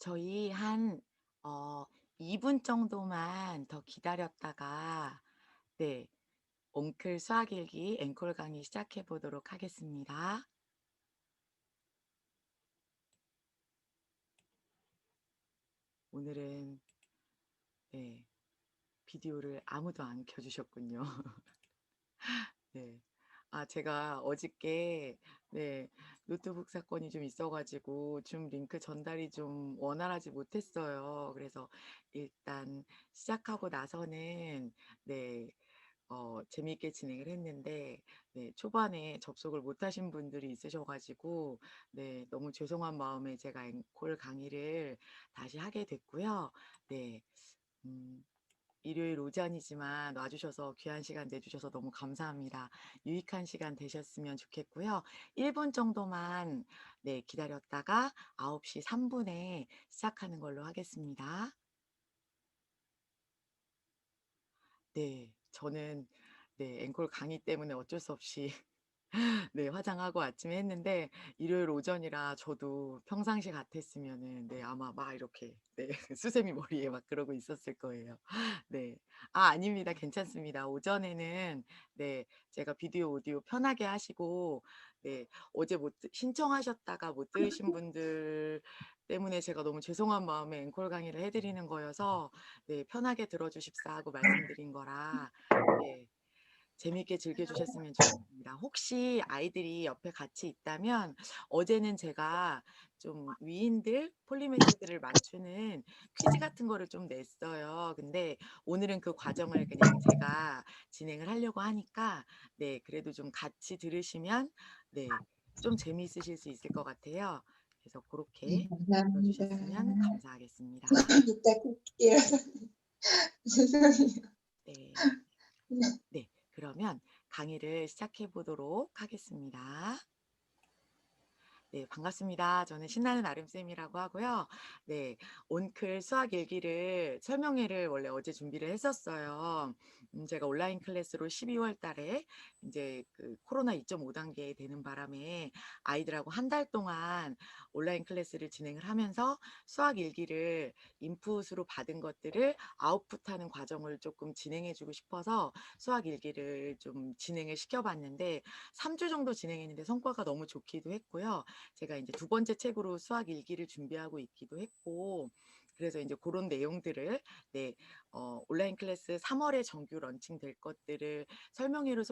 저희 한 어 2분 정도만 더 기다렸다가 네 옹클 수학일기 앵콜 강의 시작해 보도록 하겠습니다. 오늘은 네 비디오를 아무도 안 켜 주셨군요. 네. 제가 어저께 네 노트북 사건이 좀 있어 가지고 줌 링크 전달이 좀 원활하지 못했어요. 그래서 일단 시작하고 나서는 네 재미있게 진행을 했는데 네 초반에 접속을 못 하신 분들이 있으셔 가지고 네 너무 죄송한 마음에 제가 앵콜 강의를 다시 하게 됐고요. 네. 음 일요일 오전이지만 와 주셔서 귀한 시간 내 주셔서 너무 감사합니다. 유익한 시간 되셨으면 좋겠고요. 1분 정도만 네 기다렸다가 9시 3 분에 시작하는 걸로 하겠습니다. 네. 저는 네 앵콜 강의 때문에 어쩔 수 없이 네 화장하고 아침에 했는데 일요일 오전이라 저도 평상시 같았으면은 네 아마 막 이렇게 네 수세미 머리에 막 그러고 있었을 거예요. 네. 아닙니다. 괜찮습니다. 오전에는 네 제가 비디오, 오디오 편하게 하시고 네 어제 못 신청하셨다가 못 들으신 분들 때문에 제가 너무 죄송한 마음에 앵콜 강의를 해 드리는 거여서 네 편하게 들어 주십사 하고 말씀드린 거라 네 재미있게 즐겨 주셨으면 좋겠습니다. 혹시 아이들이 옆에 같이 있다면 어제는 제가 좀 위인들 폴리매스들을 맞추는 퀴즈 같은 거를 좀 냈어요. 근데 오늘은 그 과정을 그냥 제가 진행을 하려고 하니까 네 그래도 좀 같이 들으시면 네 좀 재미있으실 수 있을 것 같아요. 그래서 그렇네, 게 들어 감사합니다. 주셨으면 감사하겠습니다. 이따 꿀게요. 죄송해요. 네. 네. 그러면 강의를 시작해 보도록 하겠습니다. 네, 반갑습니다. 저는 신나는 아름쌤이라고 하고요. 네, 온클 수학 일기를 설명회를 원래 어제 준비를 했었어요. 제가 온라인 클래스로 12월 달에 이제 그 코로나 2.5 단계 되는 바람에 아이들하고 한 달 동안 온라인 클래스를 진행을 하면서 수학 일기를 인풋으로 받은 것들을 아웃풋하는 과정을 조금 진행해 주고 싶어서 수학 일기를 좀 진행을 시켜 봤는데 3주 정도 진행했는데 성과가 너무 좋기도 했고요. 제가 이제 두 번째 책으로 수학 일기를 준비하고 있기도 했고 그래서 이제 그런 내용들을 네 온라인 클래스 3 월에 정규 런칭될 것들을 설명회로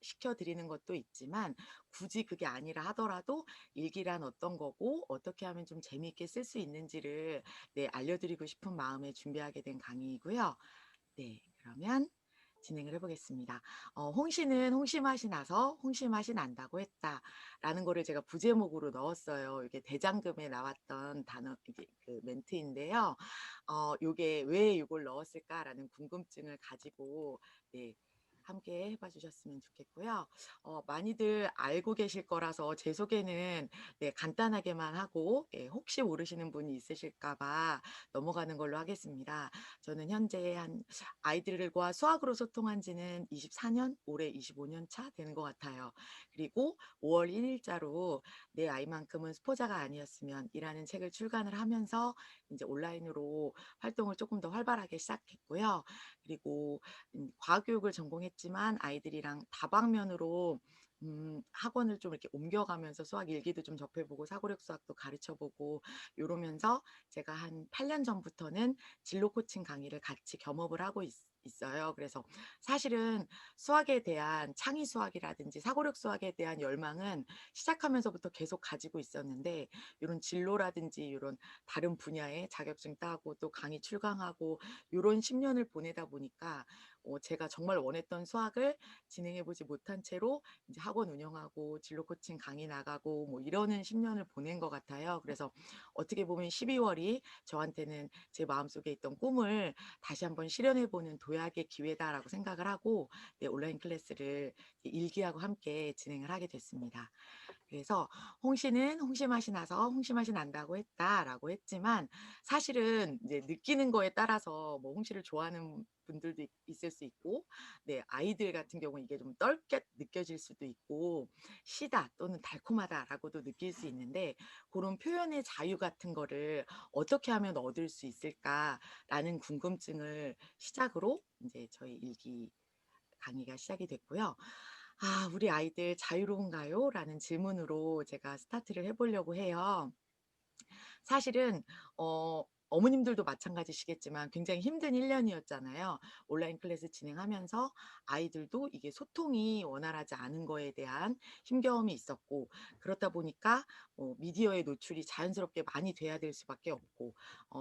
시켜 드리는 것도 있지만 굳이 그게 아니라 하더라도 일기란 어떤 거고 어떻게 하면 좀 재미있게 쓸 수 있는지를 네 알려 드리고 싶은 마음에 준비하게 된 강의이고요. 네. 그러면 진행을 해 보겠습니다. "홍시는 홍시 맛이 나서 홍시 맛이 난다고 했다."라는 거를 제가 부제목으로 넣었어요. 이게 대장금에 나왔던 단어 이게 그 멘트인데요. 요게 '왜 요걸 넣었을까?'라는 궁금증을 가지고 네 함께 해봐 주셨으면 좋겠고요. 많이들 알고 계실 거라서 제 소개는 네 간단하게만 하고 예 혹시 모르시는 분이 있으실까 봐 넘어가는 걸로 하겠습니다. 저는 현재 한 아이들과 수학으로 소통한 지는 24년, 올해 25년 차 되는 것 같아요. 그리고 5월 1 일자로 '내 아이만큼은 스포자가 아니었으면.' 이라는 책을 출간을 하면서 이제 온라인으로 활동을 조금 더 활발하게 시작했고요. 그리고 과학교육을 전공했지만 아이들이랑 다방면으로 학원을 좀 이렇게 옮겨가면서 수학 일기도 좀 접해 보고 사고력 수학도 가르쳐 보고 요러면서 제가 한 8년 전부터는 진로 코칭 강의를 같이 겸업을 하고 있어요. 그래서 사실은 수학에 대한 창의 수학이라든지 사고력 수학에 대한 열망은 시작하면서부터 계속 가지고 있었는데 요런 진로라든지 요런 다른 분야의 자격증 따고 또 강의 출강하고 요런 10 년을 보내다 보니까 제가 정말 원했던 수학을 진행해 보지 못한 채로 이제 학원 운영하고 진로 코칭 강의 나가고 뭐 이러는 10 년을 보낸 것 같아요. 그래서 어떻게 보면 12 월이 저한테는 제 마음속에 있던 꿈을 다시 한번 실현해 보는 도약의 기회다라고 생각을 하고 네 온라인 클래스를 일기하고 함께 진행을 하게 됐습니다. 그래서 "홍시는 홍시 맛이 나서 홍시 맛이 난다고 했다."라고 했지만 사실은 이제 느끼는 거에 따라서 뭐 홍시를 좋아하는 분들도 있을 수 있고, 네, 아이들 같은 경우는 이게 좀 떫게 느껴질 수도 있고, 시다 또는 달콤하다라고도 느낄 수 있는데, 그런 표현의 자유 같은 거를 어떻게 하면 얻을 수 있을까라는 궁금증을 시작으로 이제 저희 일기 강의가 시작이 됐고요. 아, 우리 아이들 자유로운가요? 라는 질문으로 제가 스타트를 해보려고 해요. 사실은 어머님들도 마찬가지시겠지만 굉장히 힘든 1년이었잖아요. 온라인 클래스 진행하면서 아이들도 이게 소통이 원활하지 않은 거에 대한 힘겨움이 있었고, 그렇다 보니까 미디어에 노출이 자연스럽게 많이 돼야 될 수밖에 없고,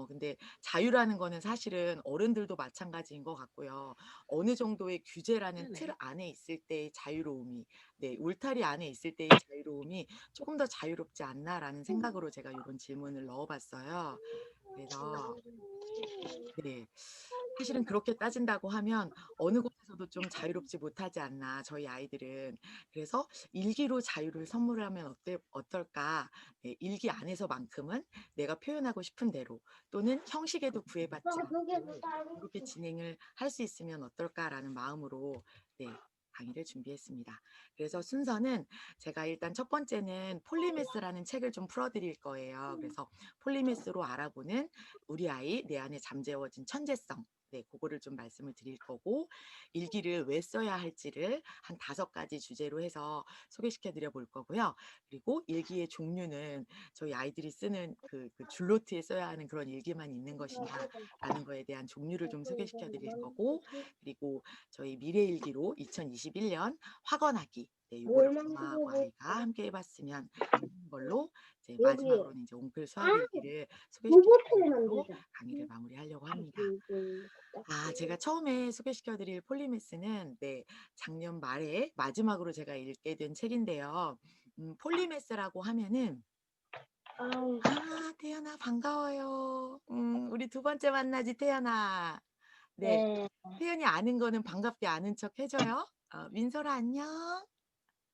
근데 자유라는 거는 사실은 어른들도 마찬가지인 것 같고요. 어느 정도의 규제라는 틀 네네. 안에 있을 때의 자유로움이, 네, 울타리 안에 있을 때의 자유로움이 조금 더 자유롭지 않나라는 생각으로 제가 요런 질문을 넣어 봤어요. 그래서 네. 사실은 그렇게 따진다고 하면 어느 곳에서도 좀 자유롭지 못하지 않나, 저희 아이들은. 그래서 '일기로 자유를 선물하면 어떨까?' 네, 일기 안에서만큼은 내가 표현하고 싶은 대로, 또는 형식에도 구애받지 않고 이렇게 진행을 할 수 있으면 어떨까라는 마음으로, 네, 강의를 준비했습니다. 그래서 순서는 제가 일단 첫 번째는 폴리메스라는 책을 좀 풀어 드릴 거예요. 그래서 폴리메스로 알아보는 우리 아이 내 안에 잠재워진 천재성, 네, 그거를 좀 말씀을 드릴 거고, 일기를 왜 써야 할지를 한 5가지 주제로 해서 소개시켜 드려 볼 거고요. 그리고 일기의 종류는 저희 아이들이 쓰는 그 줄노트에 써야 하는 그런 일기만 있는 것이냐라는 거에 대한 종류를 좀 소개시켜 드릴 거고, 그리고 저희 미래 일기로 2021년 확언하기, 네, 요거를 엄마하고 아이가 함께 해 봤으면 하는 걸로, 이제 여기 마지막으로는 이제 옹클 아 수학 일기를 소개시켜 드리는 로봇을 걸로 만들자. 강의를 마무리하려고 합니다. 이거 아, 딱지. 제가 처음에 소개시켜 드릴 폴리메스는, 네, 작년 말에 마지막으로 제가 읽게 된 책인데요. 폴리메스라고 하면은, 아우 아, 태연아 반가워요. 우리 두 번째 만나지, 태연아. 네. 네. 태연이 아는 거는 반갑게 아는 척 해 줘요. 민설아 안녕.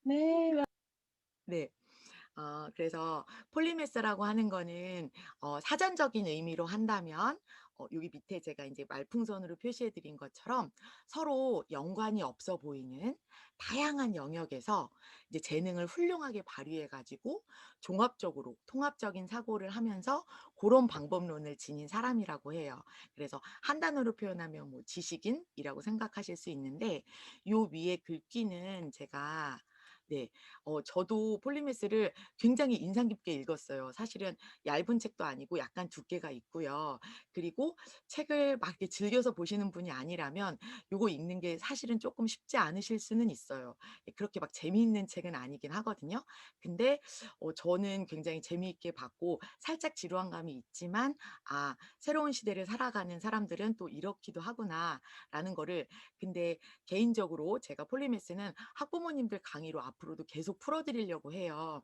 네. 네. 그래서 폴리메스라고 하는 거는, 사전적인 의미로 한다면, 여기 밑에 제가 이제 말풍선으로 표시해 드린 것처럼 서로 연관이 없어 보이는 다양한 영역에서 이제 재능을 훌륭하게 발휘해 가지고 종합적으로 통합적인 사고를 하면서 그런 방법론을 지닌 사람이라고 해요. 그래서 한 단어로 표현하면 뭐 지식인이라고 생각하실 수 있는데, 요 위에 글귀는 제가, 네, 저도 폴리메스를 굉장히 인상 깊게 읽었어요. 사실은 얇은 책도 아니고 약간 두께가 있고요. 그리고 책을 막 이렇게 즐겨서 보시는 분이 아니라면 요거 읽는 게 사실은 조금 쉽지 않으실 수는 있어요. 예, 그렇게 막 재미있는 책은 아니긴 하거든요. 근데 저는 굉장히 재미있게 봤고, 살짝 지루한 감이 있지만 '아, 새로운 시대를 살아가는 사람들은 또 이렇기도 하구나.'라는 거를, 근데 개인적으로 제가 폴리메스는 학부모님들 강의로 앞으로도 계속 풀어 드리려고 해요.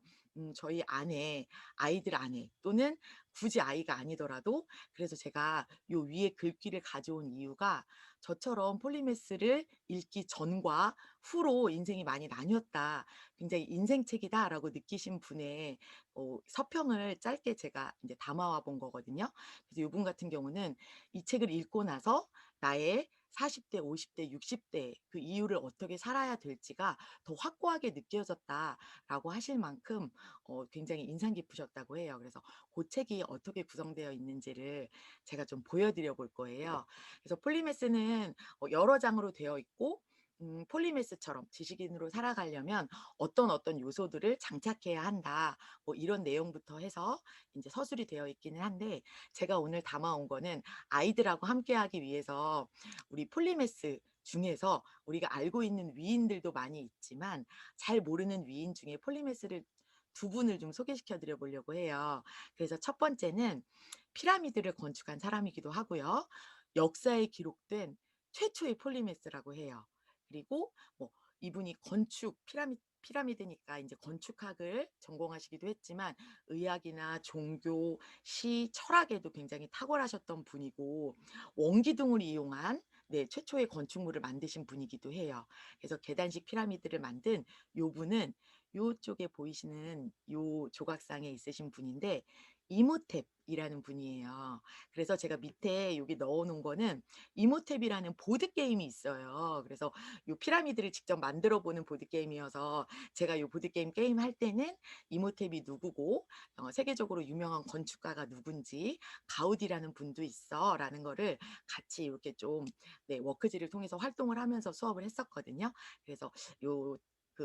저희 안에, 아이들 안에, 또는 굳이 아이가 아니더라도. 그래서 제가 요 위에 글귀를 가져온 이유가, 저처럼 폴리메스를 읽기 전과 후로 인생이 많이 나뉘었다, 굉장히 인생책이다라고 느끼신 분의 서평을 짧게 제가 이제 담아와 본 거거든요. 그래서 요분 같은 경우는 이 책을 읽고 나서 나의 40대, 50대, 60대 그 이후를 어떻게 살아야 될지가 더 확고하게 느껴졌다라고 하실 만큼 굉장히 인상 깊으셨다고 해요. 그래서 그 책이 어떻게 구성되어 있는지를 제가 좀 보여드려 볼 거예요. 그래서 폴리메스는 여러 장으로 되어 있고, 폴리메스처럼 지식인으로 살아가려면 어떤 요소들을 장착해야 한다, 뭐 이런 내용부터 해서 이제 서술이 되어 있기는 한데, 제가 오늘 담아온 거는 아이들하고 함께하기 위해서 우리 폴리메스 중에서 우리가 알고 있는 위인들도 많이 있지만 잘 모르는 위인 중에 폴리메스를 두 분을 좀 소개시켜 드려 보려고 해요. 그래서 첫 번째는 피라미드를 건축한 사람이기도 하고요. 역사에 기록된 최초의 폴리메스라고 해요. 그리고 뭐 이분이 건축, 피라미드니까 이제 건축학을 전공하시기도 했지만 의학이나 종교, 시, 철학에도 굉장히 탁월하셨던 분이고, 원기둥을 이용한, 네, 최초의 건축물을 만드신 분이기도 해요. 그래서 계단식 피라미드를 만든 요 분은 요쪽에 보이시는 요 조각상에 있으신 분인데, 이모탭이라는 분이에요. 그래서 제가 밑에 여기 넣어 놓은 거는 이모탭이라는 보드 게임이 있어요. 그래서 요 피라미드를 직접 만들어 보는 보드 게임이어서 제가 요 보드 게임 할 때는 이모탭이 누구고 세계적으로 유명한 건축가가 누군지 가우디라는 분도 있어라는 거를 같이 이렇게 좀 네 워크지를 통해서 활동을 하면서 수업을 했었거든요. 그래서 요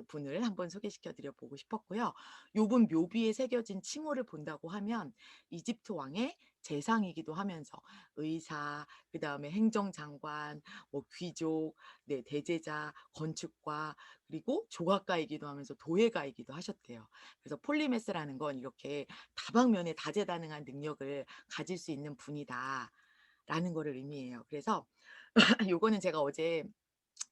분을 한번 소개시켜 드려 보고 싶었고요. 요분 묘비에 새겨진 칭호를 본다고 하면 이집트 왕의 재상이기도 하면서 의사, 그다음에 행정장관, 뭐 귀족, 네 대제자, 건축가, 그리고 조각가이기도 하면서 도예가이기도 하셨대요. 그래서 폴리메스라는 건 이렇게 다방면에 다재다능한 능력을 가질 수 있는 분이다라는 거를 의미해요. 그래서 요거는 제가 어제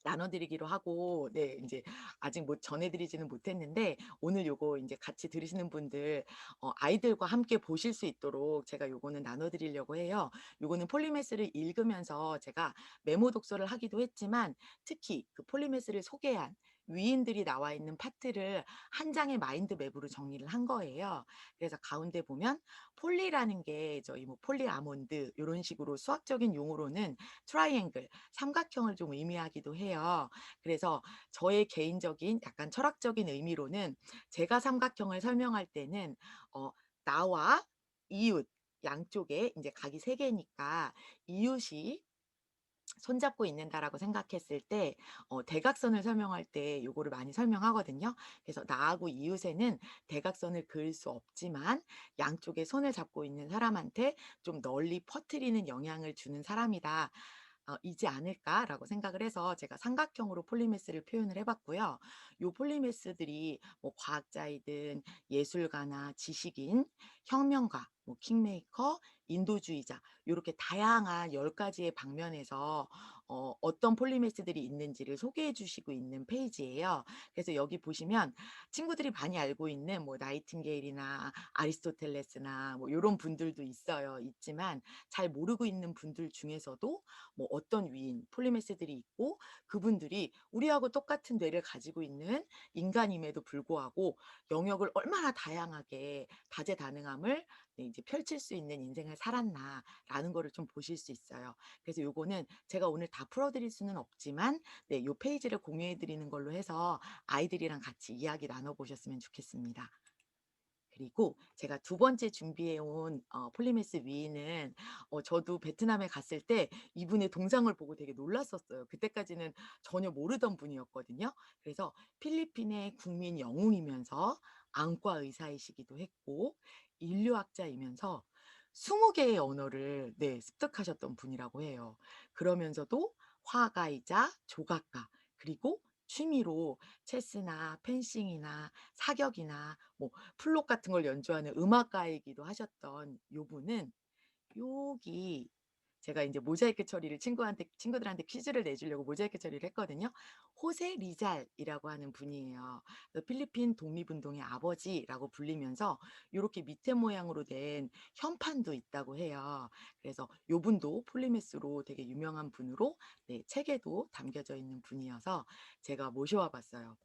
나눠 드리기로 하고 네 인제 아직 못 전해 드리지는 못했는데 오늘 요거 인제 같이 들으시는 분들 아이들과 함께 보실 수 있도록 제가 요거는 나눠 드리려고 해요. 요거는 폴리메스를 읽으면서 제가 메모 독서를 하기도 했지만 특히 그 폴리메스를 소개한 위인들이 나와 있는 파트를 한 장의 마인드 맵으로 정리를 한 거예요. 그래서 가운데 보면 폴리라는 게 저희 뭐 폴리 아몬드 요런 식으로 수학적인 용어로는 트라이앵글 삼각형을 좀 의미하기도 해요. 그래서 저의 개인적인 약간 철학적인 의미로는 제가 삼각형을 설명할 때는 어 나와 이웃 양쪽에 인제 각이 3 개니까 이웃이 손잡고 있는다라고 생각했을 때 대각선을 설명할 때 요거를 많이 설명하거든요. 그래서 나하고 이웃에는 대각선을 그을 수 없지만 양쪽에 손을 잡고 있는 사람한테 좀 널리 퍼뜨리는 영향을 주는 사람이다. 이지 않을까라고 생각을 해서 제가 삼각형으로 폴리메스를 표현을 해 봤고요. 요 폴리메스들이 뭐 과학자이든 예술가나 지식인, 혁명가, 뭐 킹메이커, 인도주의자 요렇게 다양한 10 가지의 방면에서 어떤 폴리메스들이 있는지를 소개해 주시고 있는 페이지예요. 그래서 여기 보시면 친구들이 많이 알고 있는 뭐 나이팅게일이나 아리스토텔레스나 뭐 요런 분들도 있어요. 있지만 잘 모르고 있는 분들 중에서도 뭐 어떤 위인, 폴리메스들이 있고 그분들이 우리하고 똑같은 뇌를 가지고 있는 인간임에도 불구하고 영역을 얼마나 다양하게 다재다능함을 네 이제 펼칠 수 있는 인생을 살았나라는 거를 좀 보실 수 있어요. 그래서 요거는 제가 오늘 다 풀어 드릴 수는 없지만 네 요 페이지를 공유해 드리는 걸로 해서 아이들이랑 같이 이야기 나눠 보셨으면 좋겠습니다. 그리고 제가 두 번째 준비해 온 폴리메스 위인은 저도 베트남에 갔을 때 이분의 동상을 보고 되게 놀랐었어요. 그때까지는 전혀 모르던 분이었거든요. 그래서 필리핀의 국민 영웅이면서 안과 의사이시기도 했고 인류학자이면서 20 개의 언어를 네 습득하셨던 분이라고 해요. 그러면서도 화가이자 조각가 그리고 취미로 체스나 펜싱이나 사격이나 뭐 플룻 같은 걸 연주하는 음악가이기도 하셨던 요 분은 여기 제가 인제 모자이크 처리를 친구들한테 퀴즈를 내주려고 모자이크 처리를 했거든요. 호세 리잘이라고 하는 분이에요. 그래서 필리핀 독립운동의 아버지라고 불리면서 요렇게 밑에 모양으로 된 현판도 있다고 해요. 그래서 요 분도 폴리메스로 되게 유명한 분으로 네 책에도 담겨져 있는 분이어서 제가 모셔와 봤어요.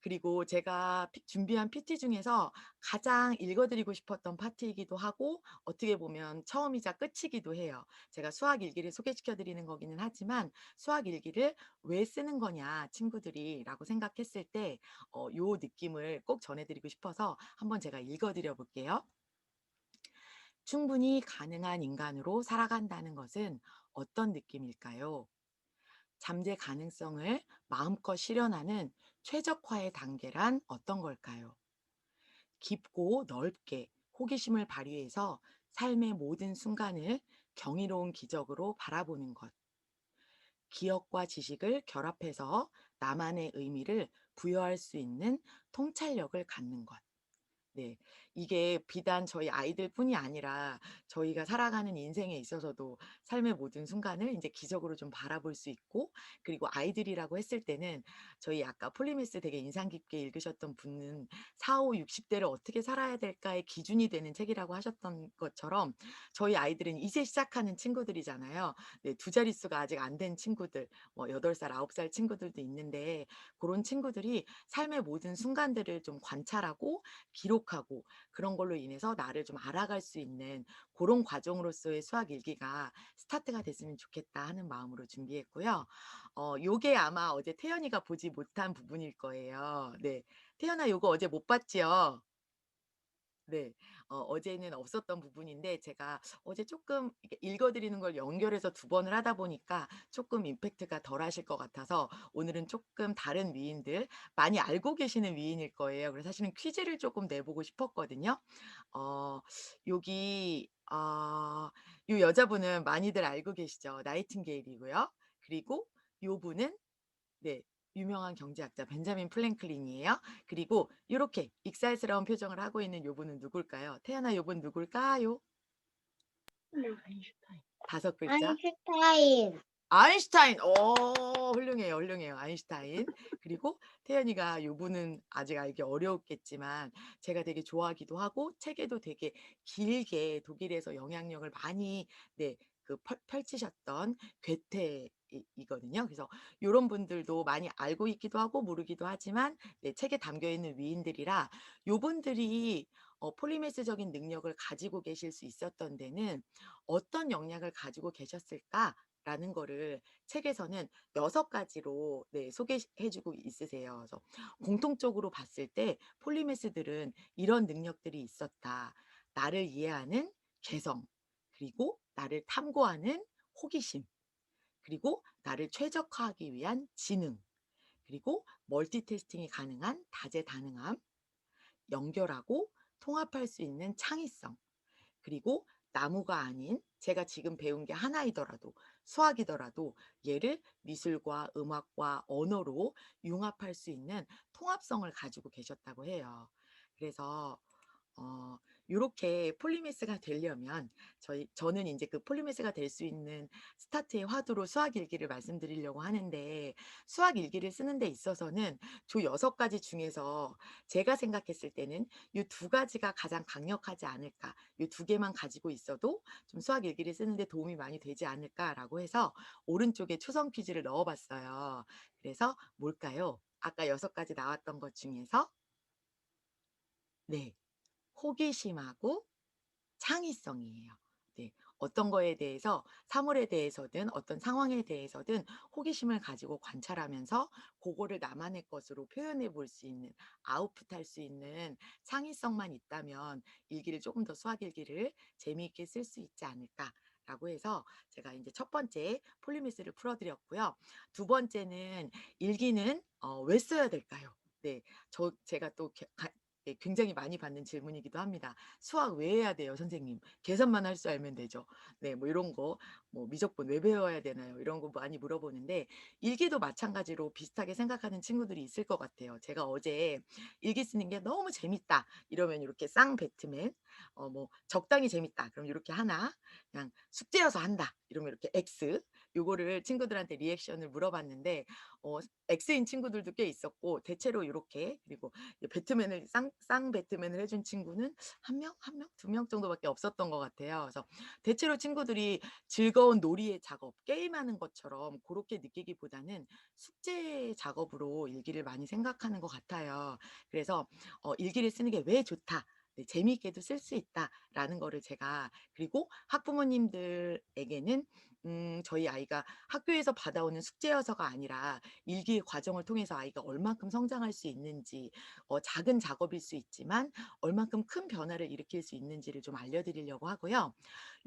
그리고 제가 준비한 PT 중에서 가장 읽어 드리고 싶었던 파트이기도 하고 어떻게 보면 처음이자 끝이기도 해요. 제가 수학 일기를 소개시켜 드리는 거기는 하지만 '수학 일기를 왜 쓰는 거냐 친구들이.'라고 생각했을 때 요 느낌을 꼭 전해 드리고 싶어서 한번 제가 읽어 드려 볼게요. "충분히 가능한 인간으로 살아간다는 것은 어떤 느낌일까요? 잠재 가능성을 마음껏 실현하는 최적화의 단계란 어떤 걸까요? 깊고 넓게 호기심을 발휘해서 삶의 모든 순간을 경이로운 기적으로 바라보는 것. 기억과 지식을 결합해서 나만의 의미를 부여할 수 있는 통찰력을 갖는 것. 네. 이게 비단 저희 아이들뿐이 아니라 저희가 살아가는 인생에 있어서도 삶의 모든 순간을 인제 기적으로 좀 바라볼 수 있고 그리고 아이들이라고 했을 때는 저희 아까 폴리미스 되게 인상 깊게 읽으셨던 분은 40-60 대를 어떻게 살아야 될까의 기준이 되는 책이라고 하셨던 것처럼 저희 아이들은 이제 시작하는 친구들이잖아요. 네. 두 자릿수가 아직 안 된 친구들 뭐 8 살, 9 살 친구들도 있는데 고런 친구들이 삶의 모든 순간들을 좀 관찰하고 만족하고 그런 걸로 인해서 나를 좀 알아갈 수 있는 그런 과정으로서의 수학 일기가 스타트가 됐으면 좋겠다 하는 마음으로 준비했고요. 요게 아마 어제 태연이가 보지 못한 부분일 거예요. 네. 태연아 요거 어제 못 봤지요? 네. 어제는 없었던 부분인데 제가 어제 쪼끔 이렇게 읽어 드리는 걸 연결해서 두 번을 하다 보니까 쪼끔 임팩트가 덜하실 것 같아서 오늘은 쪼끔 다른 위인들 많이 알고 계시는 위인일 거예요. 그래서 사실은 퀴즈를 쪼끔 내보고 싶었거든요. 어 여기 요 여자분은 많이들 알고 계시죠. 나이팅게일이고요. 그리고 요분은 네. 유명한 경제학자 벤자민 플랭클린이에요. 그리고 요렇게 익살스러운 표정을 하고 있는 요분은 누굴까요? 태연아 요분 누굴까요? 아인슈타인. 다섯 글자. 아인슈타인. 아인슈타인. 훌륭해요, 훌륭해요. 아인슈타인. 그리고 태연이가 요분은 아직 알기 어려웠겠지만 제가 되게 좋아하기도 하고 책에도 되게 길게 독일에서 영향력을 많이 네 그 펼치셨던 괴테 이거든요. 그래서 요런 분들도 많이 알고 있기도 하고 모르기도 하지만 네 책에 담겨 있는 위인들이라 요분들이 폴리메스적인 능력을 가지고 계실 수 있었던 데는 어떤 역량을 가지고 계셨을까? 라는 거를 책에서는 6 가지로 네 소개해 주고 있으세요. 그래서 공통적으로 봤을 때 폴리메스들은 이런 능력들이 있었다. 나를 이해하는 개성, 그리고 나를 탐구하는 호기심, 그리고 나를 최적화하기 위한 지능, 그리고 멀티태스킹이 가능한 다재다능함, 연결하고 통합할 수 있는 창의성, 그리고 나무가 아닌 제가 지금 배운 게 하나이더라도 수학이더라도 얘를 미술과 음악과 언어로 융합할 수 있는 통합성을 가지고 계셨다고 해요. 그래서 어 요렇게 폴리메스가 되려면 저는 인제 그 폴리메스가 될 수 있는 스타트의 화두로 수학 일기를 말씀드리려고 하는데 수학 일기를 쓰는 데 있어서는 조 6 가지 중에서 제가 생각했을 때는 요 2 가지가 가장 강력하지 않을까. 요 2 개만 가지고 있어도 좀 '수학 일기를 쓰는 데 도움이 많이 되지 않을까.'라고 해서 오른쪽에 초성 퀴즈를 넣어 봤어요. 그래서 뭘까요? 아까 6 가지 나왔던 것 중에서 네. 호기심하고 창의성이에요. 네. 어떤 거에 대해서 사물에 대해서든 어떤 상황에 대해서든 호기심을 가지고 관찰하면서 고거를 나만의 것으로 표현해 볼 수 있는 아웃풋할 수 있는 창의성만 있다면 일기를 조금 더 수학 일기를 재미있게 쓸 수 있지 않을까라고 해서 제가 이제 첫 번째 폴리미스를 풀어 드렸고요. 두 번째는 일기는 왜 써야 될까요? 네. 제가 또 예 굉장히 많이 받는 질문이기도 합니다. "수학 왜 해야 돼요 선생님? 계산만 할 줄 알면 되죠." 네 뭐 이런 거 뭐 "미적분 왜 배워야 되나요?" 이런 거 많이 물어보는데 일기도 마찬가지로 비슷하게 생각하는 친구들이 있을 것 같아요. 제가 어제 "일기 쓰는 게 너무 재밌다." 이러면 이렇게 쌍배트맨 뭐 "적당히 재밌다." 그럼 요렇게 하나, 그냥 "숙제여서 한다." 이러면 이렇게 X 요거를 친구들한테 리액션을 물어봤는데 X인 친구들도 꽤 있었고 대체로 요렇게 그리고 이제 배트맨을 쌍배트맨을 해준 친구는 한 명, 한 명, 두 명 정도밖에 없었던 것 같아요. 그래서 대체로 친구들이 즐거운 놀이의 작업, 게임하는 것처럼 고렇게 느끼기보다는 숙제 작업으로 일기를 많이 생각하는 것 같아요. 그래서 일기를 쓰는 게 왜 좋다. 네, 재미있게도 쓸 수 있다라는 거를 제가 그리고 학부모님들에게는 저희 아이가 학교에서 받아오는 숙제여서가 아니라 일기의 과정을 통해서 아이가 얼만큼 성장할 수 있는지 작은 작업일 수 있지만 얼만큼 큰 변화를 일으킬 수 있는지를 좀 알려드리려고 하고요.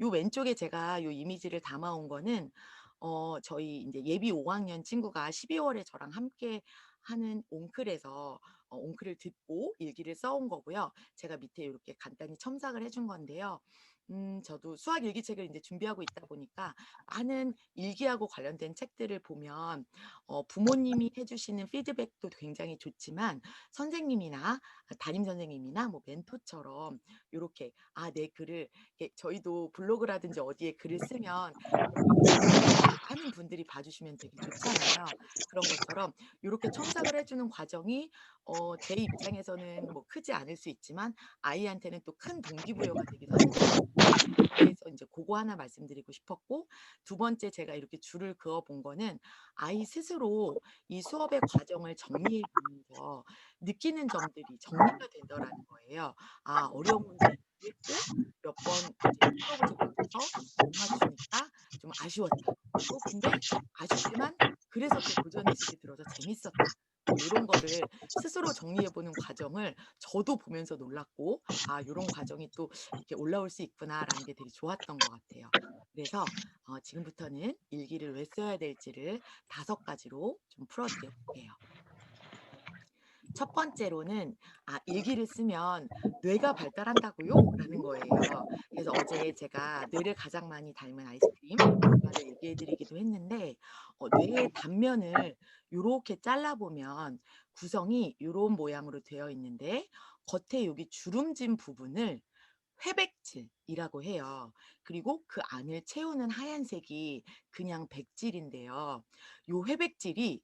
요 왼쪽에 제가 요 이미지를 담아 온 거는 저희 인제 예비 5 학년 친구가 12 월에 저랑 함께 하는 옹클에서 옹클을 듣고 일기를 써온 거고요. 제가 밑에 요렇게 간단히 첨삭을 해준 건데요. 저도 수학 일기책을 인제 준비하고 있다 보니까 많은 일기하고 관련된 책들을 보면 부모님이 해 주시는 피드백도 굉장히 좋지만 선생님이나 담임 선생님이나 뭐 멘토처럼 요렇게 내 글을 이렇게 저희도 블로그라든지 어디에 글을 쓰면 많은 분들이 봐주시면 되게 좋잖아요. 그런 것처럼 요렇게 첨삭을 해 주는 과정이 제 입장에서는 뭐 크지 않을 수 있지만 아이한테는 또 큰 동기부여가 되기도 하는 것 같고, 그래서 인제 고거 하나 말씀드리고 싶었고, 두 번째 제가 이렇게 줄을 그어 본 거는 아이 스스로 이 수업의 과정을 정리해 보면서 느끼는 점들이 정리가 되더라는 거예요. '아, 어려운 문제 했고 몇 번 이제 풀어 보지 못해서 못 맞추니까 좀 아쉬웠다. 또 근데 아쉽지만 그래서 또 도전 의식이 들어서 재밌었다.' 뭐 요런 거를 스스로 정리해 보는 과정을 저도 보면서 놀랐고, '아, 요런 과정이 또 이렇게 올라올 수 있구나.'라는 게 되게 좋았던 것 같아요. 그래서 지금부터는 일기를 왜 써야 될지를 5가지로 좀 풀어 드려 볼게요. 첫 번째로는 일기를 쓰면 "뇌가 발달한다고요?" 라는 거예요. 그래서 어제 제가 뇌를 가장 많이 닮은 아이스크림 아빠를 얘기해 드리기도 했는데, 뇌의 단면을 요렇게 잘라 보면 구성이 요런 모양으로 되어 있는데, 겉에 여기 주름진 부분을 회백질이라고 해요. 그리고 그 안을 채우는 하얀색이 그냥 백질인데요. 요 회백질이,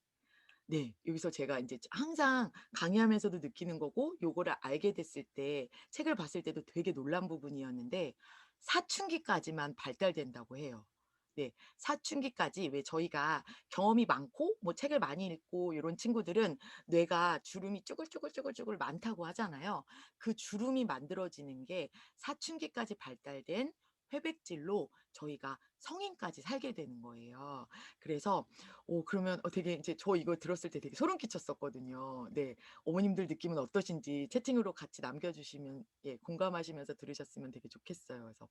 네, 여기서 제가 인제 항상 강의하면서도 느끼는 거고 요거를 알게 됐을 때 책을 봤을 때도 되게 놀란 부분이었는데, 사춘기까지만 발달된다고 해요. 네. 사춘기까지, 왜 저희가 경험이 많고 뭐 책을 많이 읽고 요런 친구들은 뇌가 주름이 쭈글쭈글쭈글쭈글 많다고 하잖아요. 그 주름이 만들어지는 게 사춘기까지 발달된 회백질로 저희가 성인까지 살게 되는 거예요. 그래서 그러면 되게 인제 저 이거 들었을 때 되게 소름 끼쳤었거든요. 네. 어머님들 느낌은 어떠신지 채팅으로 같이 남겨 주시면, 예, 공감하시면서 들으셨으면 되게 좋겠어요. 그래서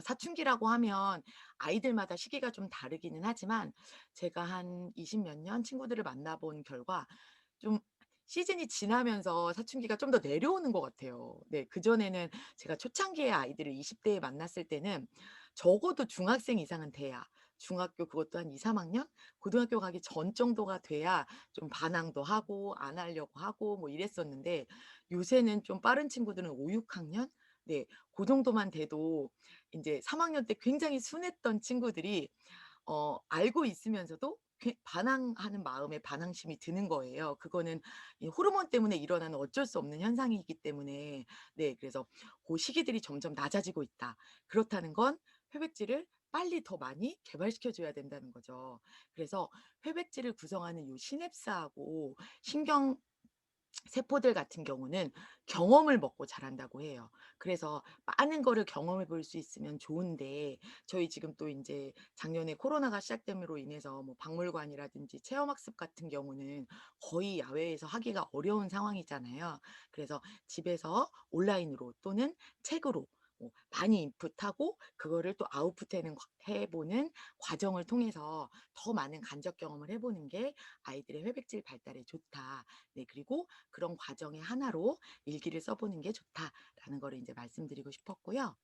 사춘기라고 하면 아이들마다 시기가 좀 다르기는 하지만 제가 한 20몇 년 친구들을 만나 본 결과 좀 시즌이 지나면서 사춘기가 좀 더 내려오는 것 같아요. 네. 그전에는 제가 초창기에 아이들을 20 대에 만났을 때는 적어도 중학생 이상은 돼야, 중학교 그것도 한 2-3 학년? 고등학교 가기 전 정도가 돼야 좀 반항도 하고 안 하려고 하고 뭐 이랬었는데, 요새는 좀 빠른 친구들은 5-6 학년? 네. 고 정도만 돼도 인제 3 학년 때 굉장히 순했던 친구들이 알고 있으면서도 반항하는 마음에 반항심이 드는 거예요. 그거는 이 호르몬 때문에 일어나는 어쩔 수 없는 현상이기 때문에, 네, 그래서 고 시기들이 점점 낮아지고 있다. 그렇다는 건 회백질을 빨리 더 많이 개발시켜 줘야 된다는 거죠. 그래서 회백질을 구성하는 요 시냅스하고 신경 세포들 같은 경우는 경험을 먹고 자란다고 해요. 그래서 많은 거를 경험해 볼 수 있으면 좋은데, 저희 지금 또 인제 작년에 코로나가 시작됨으로 인해서 뭐 박물관이라든지 체험학습 같은 경우는 거의 야외에서 하기가 어려운 상황이잖아요. 그래서 집에서 온라인으로 또는 책으로 많이 인풋하고 그거를 또 해 보는 과정을 통해서 더 많은 간접 경험을 해 보는 게 아이들의 회백질 발달에 좋다. 네, 그리고 그런 과정의 하나로 일기를 써 보는 게 좋다라는 거를 인제 말씀드리고 싶었고요.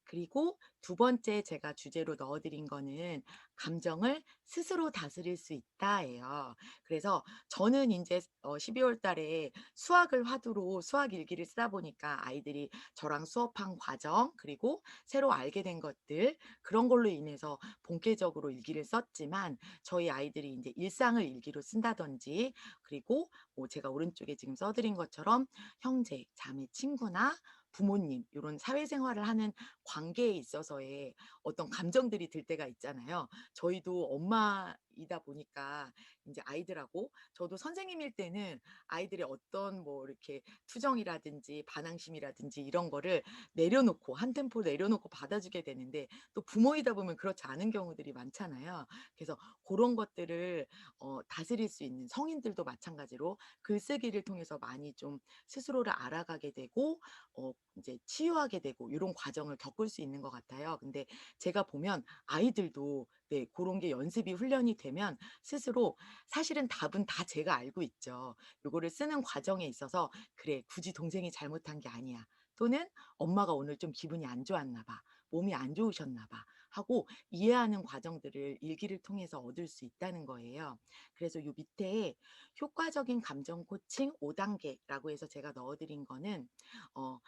그리고 두 번째 제가 주제로 넣어 드린 거는 "감정을 스스로 다스릴 수 있다."예요. 그래서 저는 인제 12월 달에 수학을 화두로 수학 일기를 쓰다 보니까 아이들이 저랑 수업한 과정, 그리고 새로 알게 된 것들, 그런 걸로 인해서 본격적으로 일기를 썼지만, 저희 아이들이 인제 일상을 일기로 쓴다든지, 그리고 뭐 제가 오른쪽에 지금 써 드린 것처럼 형제, 자매, 친구나 부모님 요런 사회생활을 하는 관계에 있어서의 어떤 감정들이 들 때가 있잖아요. 저희도 엄마이다 보니까 인제 아이들하고, 저도 선생님일 때는 아이들의 어떤 뭐 이렇게 투정이라든지 반항심이라든지 이런 거를 내려놓고 한 템포 내려놓고 받아주게 되는데, 또 부모이다 보면 그렇지 않은 경우들이 많잖아요. 그래서 고런 것들을 다스릴 수 있는, 성인들도 마찬가지로 글쓰기를 통해서 많이 좀 스스로를 알아가게 되고 인제 치유하게 되고 요런 과정을 겪을 수 있는 것 같아요. 근데 제가 보면 아이들도, 네, 고런 게 연습이 훈련이 되면 스스로 사실은 답은 다 제가 알고 있죠. 요거를 쓰는 과정에 있어서 '그래, 굳이 동생이 잘못한 게 아니야.' 또는 '엄마가 오늘 좀 기분이 안 좋았나 봐. 몸이 안 좋으셨나 봐.' 하고 이해하는 과정들을 일기를 통해서 얻을 수 있다는 거예요. 그래서 요 밑에 효과적인 감정 코칭 5 단계라고 해서 제가 넣어 드린 거는 어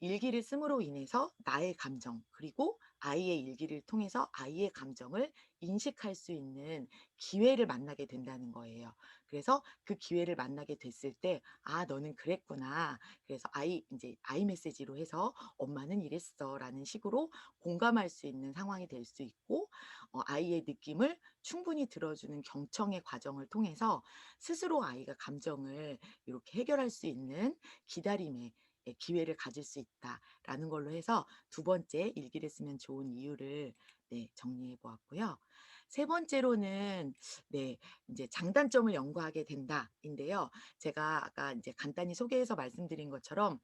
일기를 씀으로 인해서 나의 감정 그리고 아이의 일기를 통해서 아이의 감정을 인식할 수 있는 기회를 만나게 된다는 거예요. 그래서 그 기회를 만나게 됐을 때 '아 너는 그랬구나.' 그래서 인제 아이 메시지로 해서 "엄마는 이랬어."라는 식으로 공감할 수 있는 상황이 될 수 있고 아이의 느낌을 충분히 들어주는 경청의 과정을 통해서 스스로 아이가 감정을 요렇게 해결할 수 있는 기다림의 기회를 가질 수 있다라는 걸로 해서 두 번째 일기를 쓰면 좋은 이유를 정리해 보았고요. 세 번째로는 인제 장단점을 연구하게 된다인데요. 제가 아까 인제 간단히 소개해서 말씀드린 것처럼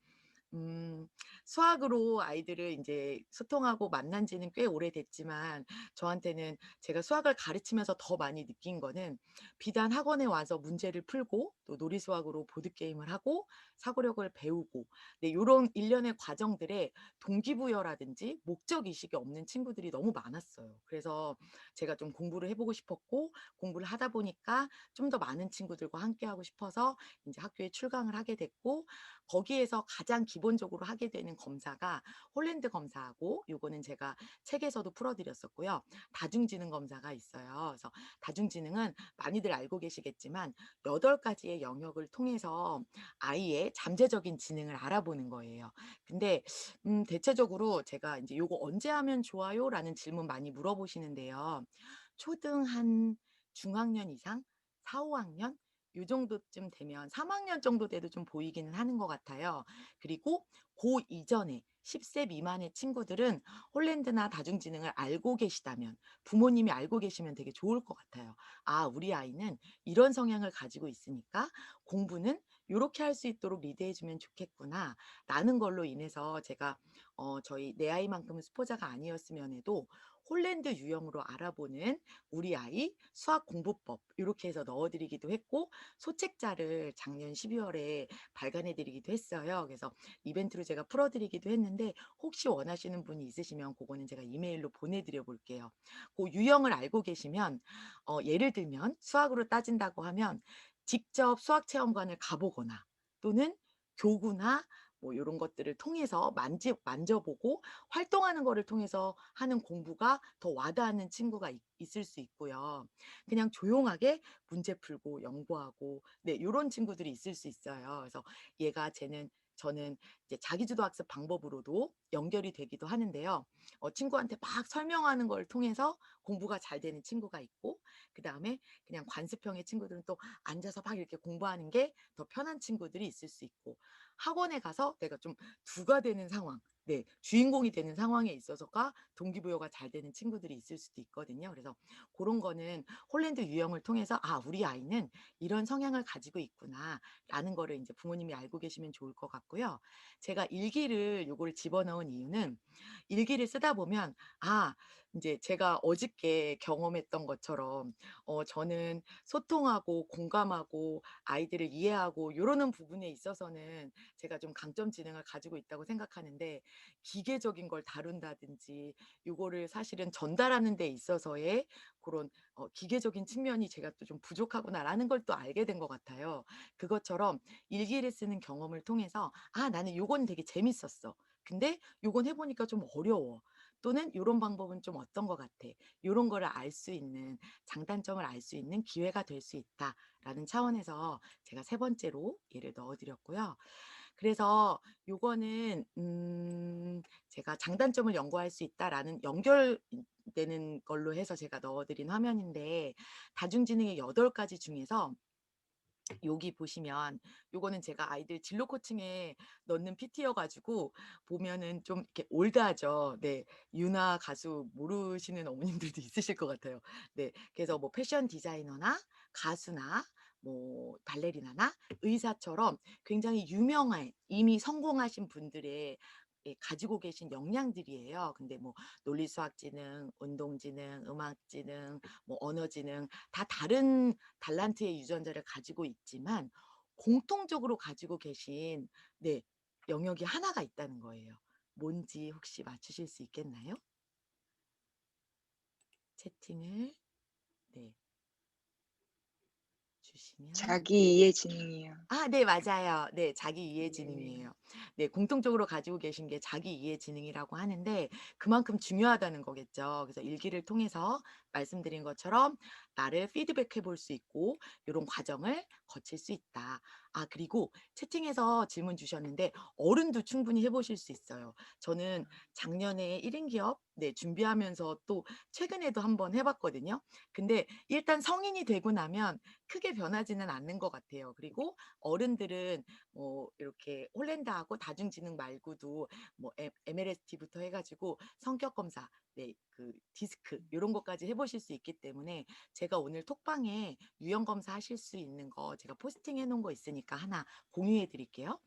음 수학으로 아이들을 인제 소통하고 만난 지는 꽤 오래됐지만 저한테는 제가 수학을 가르치면서 더 많이 느낀 거는 비단 학원에 와서 문제를 풀고 또 놀이수학으로 보드게임을 하고 사고력을 배우고 요런 일련의 과정들에 동기부여라든지 목적의식이 없는 친구들이 너무 많았어요. 그래서 제가 좀 공부를 해 보고 싶었고 공부를 하다 보니까 좀 더 많은 친구들과 함께하고 싶어서 인제 학교에 출강을 하게 됐고 거기에서 가장 기본적으로 하게 되는 검사가 홀랜드 검사하고 요거는 제가 책에서도 풀어 드렸었고요. 다중지능 검사가 있어요. 그래서 다중지능은 많이들 알고 계시겠지만 8 가지의 영역을 통해서 아이의 잠재적인 지능을 알아보는 거예요. 근데 대체적으로 제가 인제 "요거 언제 하면 좋아요?"라는 질문 많이 물어보시는데요. 초등 한 중학년 이상 4-5 학년 요 정도쯤 되면 3 학년 정도 돼도 좀 보이기는 하는 것 같아요. 그리고 고 이전에 10세 미만의 친구들은 홀랜드나 다중지능을 알고 계시다면 부모님이 알고 계시면 되게 좋을 것 같아요. '아 우리 아이는 이런 성향을 가지고 있으니까 공부는 요렇게 할 수 있도록 리드해 주면 좋겠구나.'라는 걸로 인해서 제가 저희 내 아이만큼은 수포자가 아니었으면에도 홀랜드 유형으로 알아보는 우리 아이 수학 공부법 요렇게 해서 넣어 드리기도 했고 소책자를 작년 12 월에 발간해 드리기도 했어요. 그래서 이벤트로 제가 풀어 드리기도 했는데 혹시 원하시는 분이 있으시면 고거는 제가 이메일로 보내 드려 볼게요. 고 유형을 알고 계시면 예를 들면 수학으로 따진다고 하면 직접 수학 체험관을 가 보거나 또는 교구나 뭐 요런 것들을 통해서 만져보고 활동하는 거를 통해서 하는 공부가 더 와닿는 친구가 있을 수 있고요. 그냥 조용하게 문제 풀고 연구하고 요런 친구들이 있을 수 있어요. 그래서 저는 이제 자기주도 학습 방법으로도 연결이 되기도 하는데요. 친구한테 막 설명하는 걸 통해서 공부가 잘 되는 친구가 있고 그다음에 그냥 관습형의 친구들은 또 앉아서 막 이렇게 공부하는 게 더 편한 친구들이 있을 수 있고 학원에 가서 내가 좀 두가 되는 상황 주인공이 되는 상황에 있어서가 동기부여가 잘 되는 친구들이 있을 수도 있거든요. 그래서 그런 거는 홀랜드 유형을 통해서 '아 우리 아이는 이런 성향을 가지고 있구나.'라는 거를 인제 부모님이 알고 계시면 좋을 것 같고요. 제가 일기를 요거를 집어넣은 이유는 일기를 쓰다 보면 인제 제가 어저께 경험했던 것처럼 저는 소통하고 공감하고 아이들을 이해하고 요러는 부분에 있어서는 제가 좀 강점 지능을 가지고 있다고 생각하는데 기계적인 걸 다룬다든지 요거를 사실은 전달하는 데 있어서의 고런 '기계적인 측면이 제가 또 좀 부족하구나.'라는 걸 또 알게 된 것 같아요. 그것처럼 일기를 쓰는 경험을 통해서 '아 나는 요건 되게 재밌었어. 근데 요건 해 보니까 좀 어려워.' 또는 '요런 방법은 좀 어떤 것 같아.' 요런 거를 알 수 있는 장단점을 알 수 있는 기회가 될 수 있다라는 차원에서 제가 세 번째로 얘를 넣어 드렸고요. 그래서 요거는 제가 장단점을 연구할 수 있다라는 연결되는 걸로 해서 제가 넣어 드린 화면인데 다중지능의 8 가지 중에서 여기 보시면 요거는 제가 아이들 진로 코칭에 넣는 PT여 가지고 보면은 좀 이렇게 올드하죠. 네. 유나 가수 모르시는 어머님들도 있으실 것 같아요. 네. 그래서 뭐 패션 디자이너나 가수나 뭐 발레리나나 의사처럼 굉장히 유명한 이미 성공하신 분들의 가지고 계신 역량들이에요. 근데 뭐 논리수학지능, 운동지능, 음악지능, 뭐 언어지능 다 다른 달란트의 유전자를 가지고 있지만 공통적으로 가지고 계신 영역이 하나가 있다는 거예요. 뭔지 혹시 맞추실 수 있겠나요? 채팅을 네 주시면 자기 이해 지능이요. 네 맞아요. 네 자기 이해 네. 지능이에요. 네, 공통적으로 가지고 계신 게 자기 이해 지능이라고 하는데 그만큼 중요하다는 거겠죠. 그래서 일기를 통해서 말씀드린 것처럼 나를 피드백해 볼 수 있고 요런 과정을 거칠 수 있다. 아, 그리고 채팅에서 질문 주셨는데 어른도 충분히 해 보실 수 있어요. 저는 작년에 1인 기업 네 준비하면서 또 최근에도 한번 해 봤거든요. 근데 일단 성인이 되고 나면 크게 변하지는 않는 것 같아요. 그리고 어른들은 뭐 이렇게 홀랜다하고 다중지능 말고도 뭐 MLST부터 해 가지고 성격 검사 네 그 디스크 요런 것까지 해 보실 수 있기 때문에 제가 오늘 톡방에 유형 검사하실 수 있는 거 제가 포스팅해 놓은 거 있으니까 하나 공유해 드릴게요.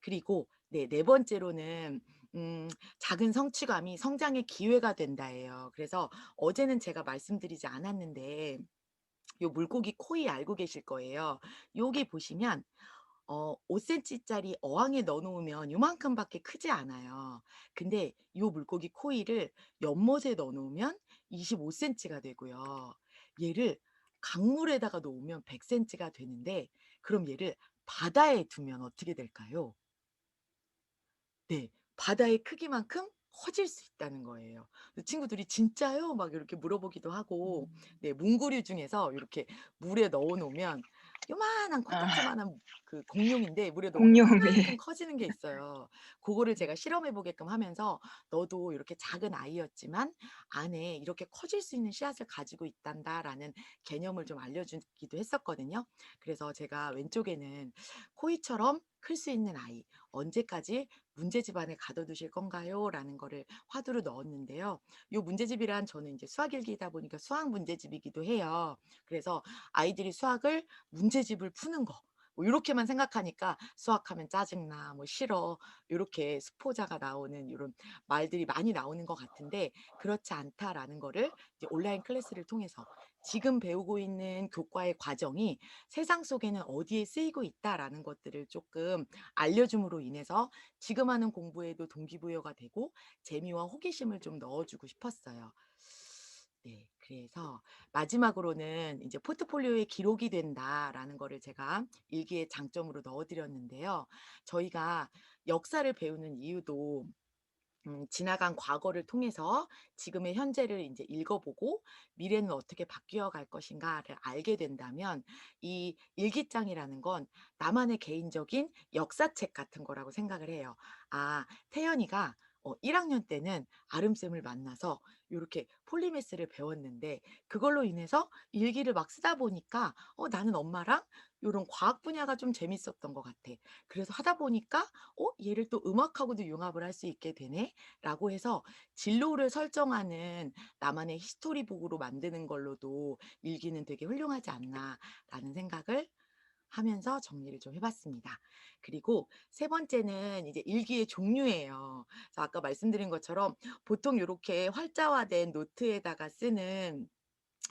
그리고 네, 네 번째로는 음 "작은 성취감이 성장의 기회가 된다."예요. 그래서 어제는 제가 말씀드리지 않았는데 요 물고기 코이 알고 계실 거예요. 여기 보시면 5 센티짜리 어항에 넣어 놓으면 요만큼밖에 크지 않아요. 근데 요 물고기 코이를 연못에 넣어 놓으면 25 센티가 되고요. 얘를 강물에다가 놓으면 100 센티가 되는데 그럼 얘를 바다에 두면 어떻게 될까요? 네. 바다의 크기만큼 커질 수 있다는 거예요. 그 친구들이 "진짜요?" 막 이렇게 물어보기도 하고 네 문구류 중에서 요렇게 물에 넣어 놓으면 요만한 아 코딱지만한 그 공룡인데 물에 넣으면 공룡이. 요만큼 커지는 게 있어요. 고거를 제가 실험해 보게끔 하면서 "너도 이렇게 작은 아이였지만 안에 이렇게 커질 수 있는 씨앗을 가지고 있단다."라는 개념을 좀 알려주기도 했었거든요. 그래서 제가 왼쪽에는 "코이처럼 클 수 있는 아이 언제까지 문제집 안에 가둬두실 건가요?"라는 거를 화두로 넣었는데요. 요 문제집이란 저는 이제 수학일기이다 보니까 수학 문제집이기도 해요. 그래서 아이들이 수학을 문제집을 푸는 거 뭐 요렇게만 생각하니까 "수학하면 짜증나." 뭐 "싫어." 요렇게 수포자가 나오는 요런 말들이 많이 나오는 것 같은데 그렇지 않다라는 거를 이제 온라인 클래스를 통해서 지금 배우고 있는 교과의 과정이 세상 속에는 어디에 쓰이고 있다라는 것들을 조금 알려줌으로 인해서 지금 하는 공부에도 동기부여가 되고 재미와 호기심을 좀 넣어 주고 싶었어요. 네. 그래서 마지막으로는 이제 "포트폴리오에 기록이 된다."라는 거를 제가 일기의 장점으로 넣어 드렸는데요. 저희가 역사를 배우는 이유도 지나간 과거를 통해서 지금의 현재를 이제 읽어보고 '미래는 어떻게 바뀌어 갈 것인가.'를 알게 된다면 이 일기장이라는 건 나만의 개인적인 역사책 같은 거라고 생각을 해요. 아, 태연이가 1 학년 때는 아름쌤을 만나서 요렇게 폴리매스를 배웠는데 그걸로 인해서 일기를 막 쓰다 보니까 '나는 엄마랑 요런 과학 분야가 좀 재밌었던 것 같아. 그래서 하다 보니까 얘를 또 음악하고도 융합을 할 수 있게 되네.' 라고 해서 진로를 설정하는 나만의 히스토리북으로 만드는 걸로도 '일기는 되게 훌륭하지 않나.'라는 생각을 하면서 정리를 좀 해 봤습니다. 그리고 세 번째는 이제 일기의 종류예요. 그래서 아까 말씀드린 것처럼 보통 요렇게 활자화된 노트에다가 쓰는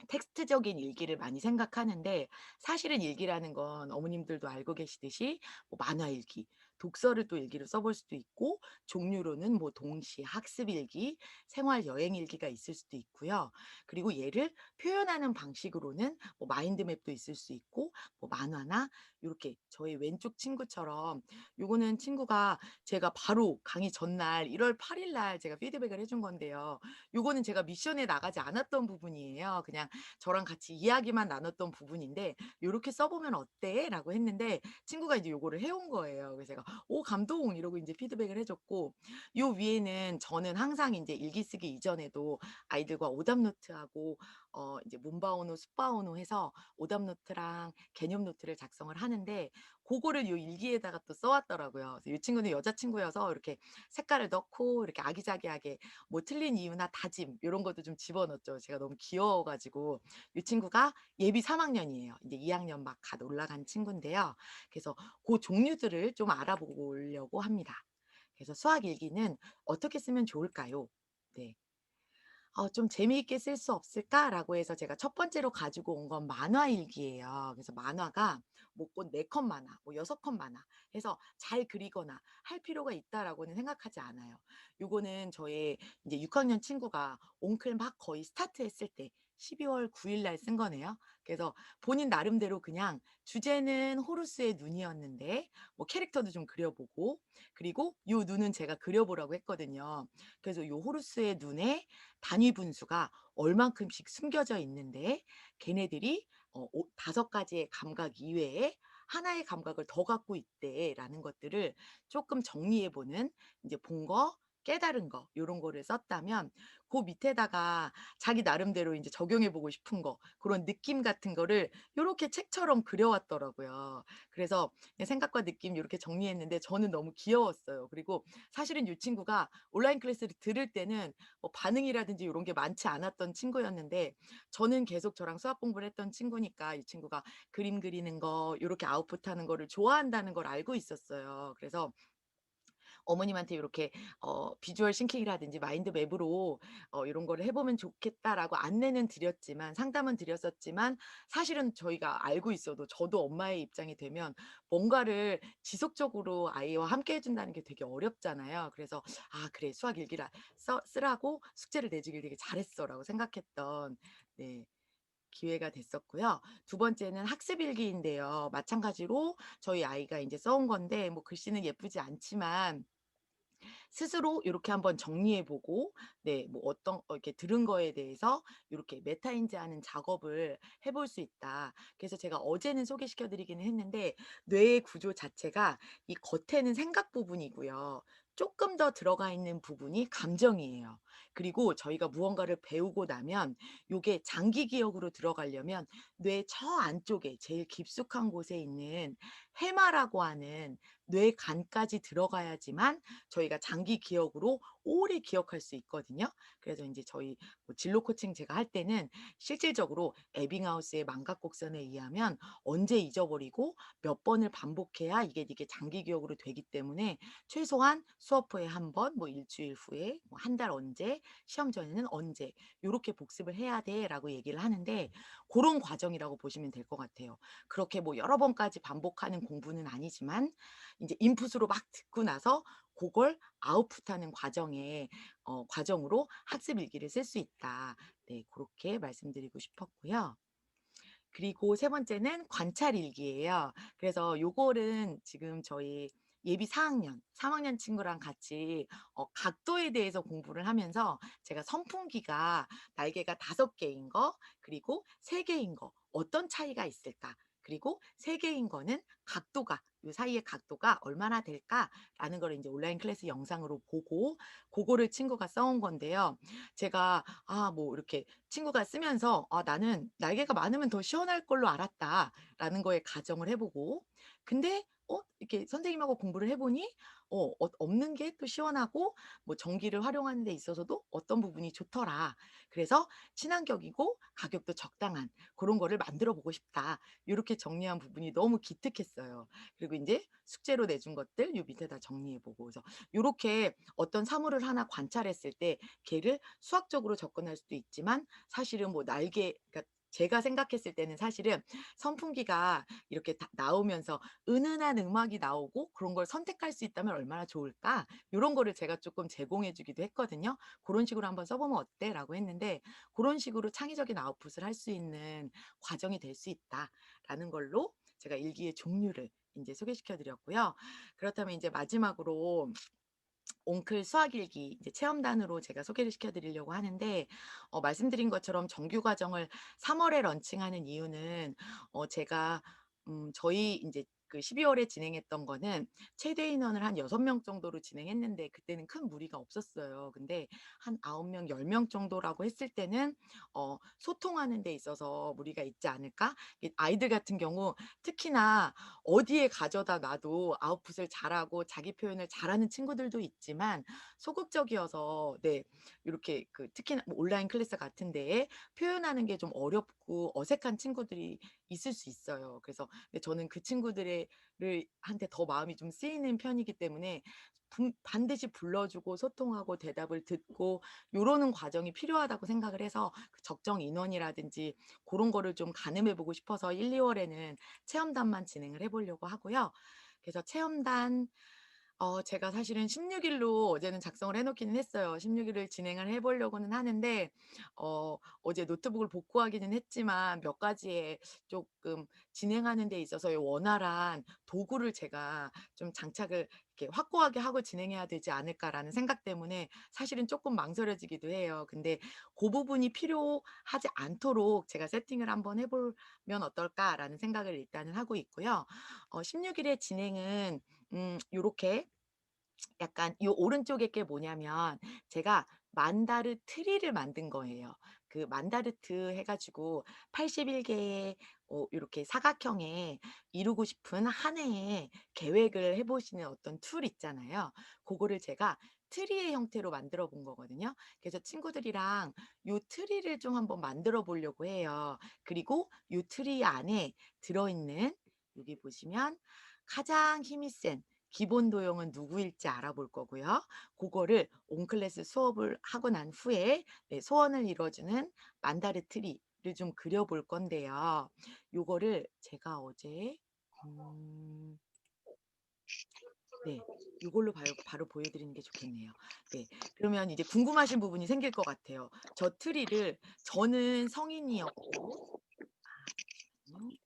텍스트적인 일기를 많이 생각하는데 사실은 일기라는 건 어머님들도 알고 계시듯이 뭐 만화 일기, 독서를 또 일기로 써볼 수도 있고 종류로는 뭐 동시, 학습 일기, 생활 여행 일기가 있을 수도 있고요. 그리고 얘를 표현하는 방식으로는 뭐 마인드맵도 있을 수 있고 뭐 만화나 요렇게 저희 왼쪽 친구처럼 요거는 친구가 제가 바로 강의 전날 1월 8일 날 제가 피드백을 해준 건데요. 요거는 제가 미션에 나가지 않았던 부분이에요. 그냥 저랑 같이 이야기만 나눴던 부분인데 "요렇게 써 보면 어때?"라고 했는데 친구가 이제 요거를 해온 거예요. 그래서 제가 "오 감동." 이러고 인제 피드백을 해 줬고 요 위에는 저는 항상 인제 일기 쓰기 이전에도 아이들과 오답 노트하고 이제 문바오노, 숫바오노 해서 오답 노트랑 개념 노트를 작성을 하는데 고거를 요 일기에다가 또 써 왔더라고요. 그래서 이 친구는 여자친구여서 이렇게 색깔을 넣고 이렇게 아기자기하게 뭐 틀린 이유나 다짐 요런 것도 좀 집어넣었죠. 제가 너무 귀여워 가지고 이 친구가 예비 3 학년이에요. 이제 2 학년 막 갓 올라간 친구인데요. 그래서 고 종류들을 좀 알아보려고 합니다. 그래서 수학 일기는 어떻게 쓰면 좋을까요? 네. '좀 재미있게 쓸 수 없을까?'라고 해서 제가 첫 번째로 가지고 온 건 만화 일기예요. 그래서 만화가 뭐 꼭 4컷 만화, 뭐 6컷 만화 해서 잘 그리거나 할 필요가 있다라고는 생각하지 않아요. 요거는 저의 이제 6 학년 친구가 옹클 막 거의 스타트했을 때 12월 9일 날 쓴 거네요. 그래서 본인 나름대로 그냥 주제는 호루스의 눈이었는데 뭐 캐릭터도 좀 그려 보고, 그리고 요 눈은 제가 그려 보라고 했거든요. 그래서 요 호루스의 눈에 단위 분수가 얼만큼씩 숨겨져 있는데 걔네들이 5 가지의 감각 이외에 하나의 감각을 더 갖고 있대라는 것들을 조금 정리해 보는, 이제 본 거, 깨달은 거 요런 거를 썼다면, 그 밑에다가 자기 나름대로 인제 적용해 보고 싶은 거 그런 느낌 같은 거를 요렇게 책처럼 그려 왔더라고요. 그래서 그냥 생각과 느낌 요렇게 정리했는데 저는 너무 귀여웠어요. 그리고 사실은 요 친구가 온라인 클래스를 들을 때는 뭐 반응이라든지 요런 게 많지 않았던 친구였는데, 저는 계속 저랑 수학 공부를 했던 친구니까 이 친구가 그림 그리는 거 요렇게 아웃풋하는 거를 좋아한다는 걸 알고 있었어요. 그래서 어머님한테 요렇게 비주얼 싱킹이라든지 마인드 맵으로 "요런 거를 해 보면 좋겠다."라고 안내는 드렸지만, 상담은 드렸었지만, 사실은 저희가 알고 있어도 저도 엄마의 입장이 되면 뭔가를 지속적으로 아이와 함께 해 준다는 게 되게 어렵잖아요. 그래서 '아 그래. 수학 일기를 쓰라고 숙제를 내주길 되게 잘했어.'라고 생각했던, 네, 기회가 됐었고요. 두 번째는 학습 일기인데요. 마찬가지로 저희 아이가 인제 써온 건데 뭐 글씨는 예쁘지 않지만 스스로 요렇게 한번 정리해 보고, 네, 뭐 어떤 이렇게 들은 거에 대해서 요렇게 메타인지하는 작업을 해볼 수 있다. 그래서 제가 어제는 소개시켜 드리기는 했는데, 뇌의 구조 자체가 이 겉에는 생각 부분이고요. 쪼끔 더 들어가 있는 부분이 감정이에요. 그리고 저희가 무언가를 배우고 나면 요게 장기 기억으로 들어가려면 뇌 저 안쪽에 제일 깊숙한 곳에 있는 해마라고 하는 뇌간까지 들어가야지만 저희가 장기 기억으로 오래 기억할 수 있거든요. 그래서 인제 저희 뭐 진로 코칭 제가 할 때는 실질적으로 에빙하우스의 망각 곡선에 의하면 언제 잊어버리고 몇 번을 반복해야 이게 장기 기억으로 되기 때문에 최소한 수업 후에 한 번, 뭐 일 주일 후에, 뭐 한 달 언제, 시험 전에는 언제 요렇게 복습을 해야 돼라고 얘기를 하는데, 고런 과정이라고 보시면 될 것 같아요. 그렇게 뭐 여러 번까지 반복하는 공부는 아니지만 인제 인풋으로 막 듣고 나서 고걸 아웃풋하는 과정으로 학습 일기를 쓸 수 있다. 네, 고렇게 말씀드리고 싶었고요. 그리고 세 번째는 관찰 일기예요. 그래서 요거는 지금 저희 예비 4 학년, 3 학년 친구랑 같이 각도에 대해서 공부를 하면서 제가 선풍기가 날개가 5 개인 거, 그리고 3 개인 거 어떤 차이가 있을까? 그리고 3 개인 거는 각도가, 요 사이의 각도가 얼마나 될까라는 거를 인제 온라인 클래스 영상으로 보고 고거를 친구가 써온 건데요. 제가 뭐 이렇게 친구가 쓰면서 '아 나는 날개가 많으면 더 시원할 걸로 알았다.'라는 거에 가정을 해 보고, 근데 이렇게 선생님하고 공부를 해 보니 없는 게 또 시원하고 뭐 전기를 활용하는 데 있어서도 어떤 부분이 좋더라. 그래서 '친환경이고 가격도 적당한 고런 거를 만들어 보고 싶다.' 요렇게 정리한 부분이 너무 기특했어요. 그리고 인제 숙제로 내준 것들 요 밑에다 정리해 보고, 그래서 요렇게 어떤 사물을 하나 관찰했을 때 걔를 수학적으로 접근할 수도 있지만, 사실은 뭐 날개, 그러니까 제가 생각했을 때는 사실은 선풍기가 이렇게 다 나오면서 은은한 음악이 나오고 그런 걸 선택할 수 있다면 얼마나 좋을까? 요런 거를 제가 쪼끔 제공해 주기도 했거든요. "고런 식으로 한번 써 보면 어때?"라고 했는데, 고런 식으로 창의적인 아웃풋을 할 수 있는 과정이 될 수 있다라는 걸로 제가 일기의 종류를 인제 소개시켜 드렸고요. 그렇다면 인제 마지막으로 옹클 수학일기 이제 체험단으로 제가 소개를 시켜 드리려고 하는데, 말씀드린 것처럼 정규 과정을 3 월에 런칭하는 이유는, 제가 저희 인제 그 12 월에 진행했던 거는 최대 인원을 한 6명 정도로 진행했는데 그때는 큰 무리가 없었어요. 근데 한 9 명, 10명 정도라고 했을 때는 소통하는 데 있어서 무리가 있지 않을까? 이 아이들 같은 경우 특히나 어디에 가져다 놔도 아웃풋을 잘하고 자기 표현을 잘하는 친구들도 있지만 소극적이어서, 네, 요렇게 그 특히나 뭐 온라인 클래스 같은 데에 표현하는 게 좀 어렵고 어색한 친구들이 있을 수 있어요. 그래서 근데 저는 그 친구들의 를 한테 더 마음이 좀 쓰이는 편이기 때문에 반드시 불러 주고 소통하고 대답을 듣고 요러는 과정이 필요하다고 생각을 해서 그 적정 인원이라든지 고런 거를 좀 가늠해 보고 싶어서 1-2 월에는 체험단만 진행을 해 보려고 하고요. 그래서 체험단 제가 사실은 16 일로 어제는 작성을 해 놓기는 했어요. 16 일을 진행을 해 보려고는 하는데 어제 노트북을 복구하기는 했지만 몇 가지의 쪼끔 진행하는 데 있어서의 원활한 도구를 제가 좀 장착을 이렇게 확고하게 하고 진행해야 되지 않을까라는 생각 때문에 사실은 쪼끔 망설여지기도 해요. 근데 고 부분이 필요하지 않도록 제가 '세팅을 한번 해 보면 어떨까.'라는 생각을 일단은 하고 있고요. 16 일의 진행은 요렇게 약간 요 오른쪽에 게 뭐냐면 제가 만다르 트리를 만든 거예요. 그 만다르트 해 가지고 81 개의 요렇게 사각형에 이루고 싶은 한 해의 계획을 해 보시는 어떤 툴 있잖아요. 고거를 제가 트리의 형태로 만들어 본 거거든요. 그래서 친구들이랑 요 트리를 좀 한번 만들어 보려고 해요. 그리고 요 트리 안에 들어 있는 여기 보시면 가장 힘이 센 기본 도형은 누구일지 알아볼 거고요. 고거를 온클래스 수업을 하고 난 후에 소원을 이뤄주는 만다르 트리를 좀 그려 볼 건데요. 요거를 제가 어제 음 네. 요걸로 바로 보여 드리는 게 좋겠네요. 네. 그러면 이제 궁금하신 부분이 생길 것 같아요. 저 트리를 저는 성인이었고 잠시만요.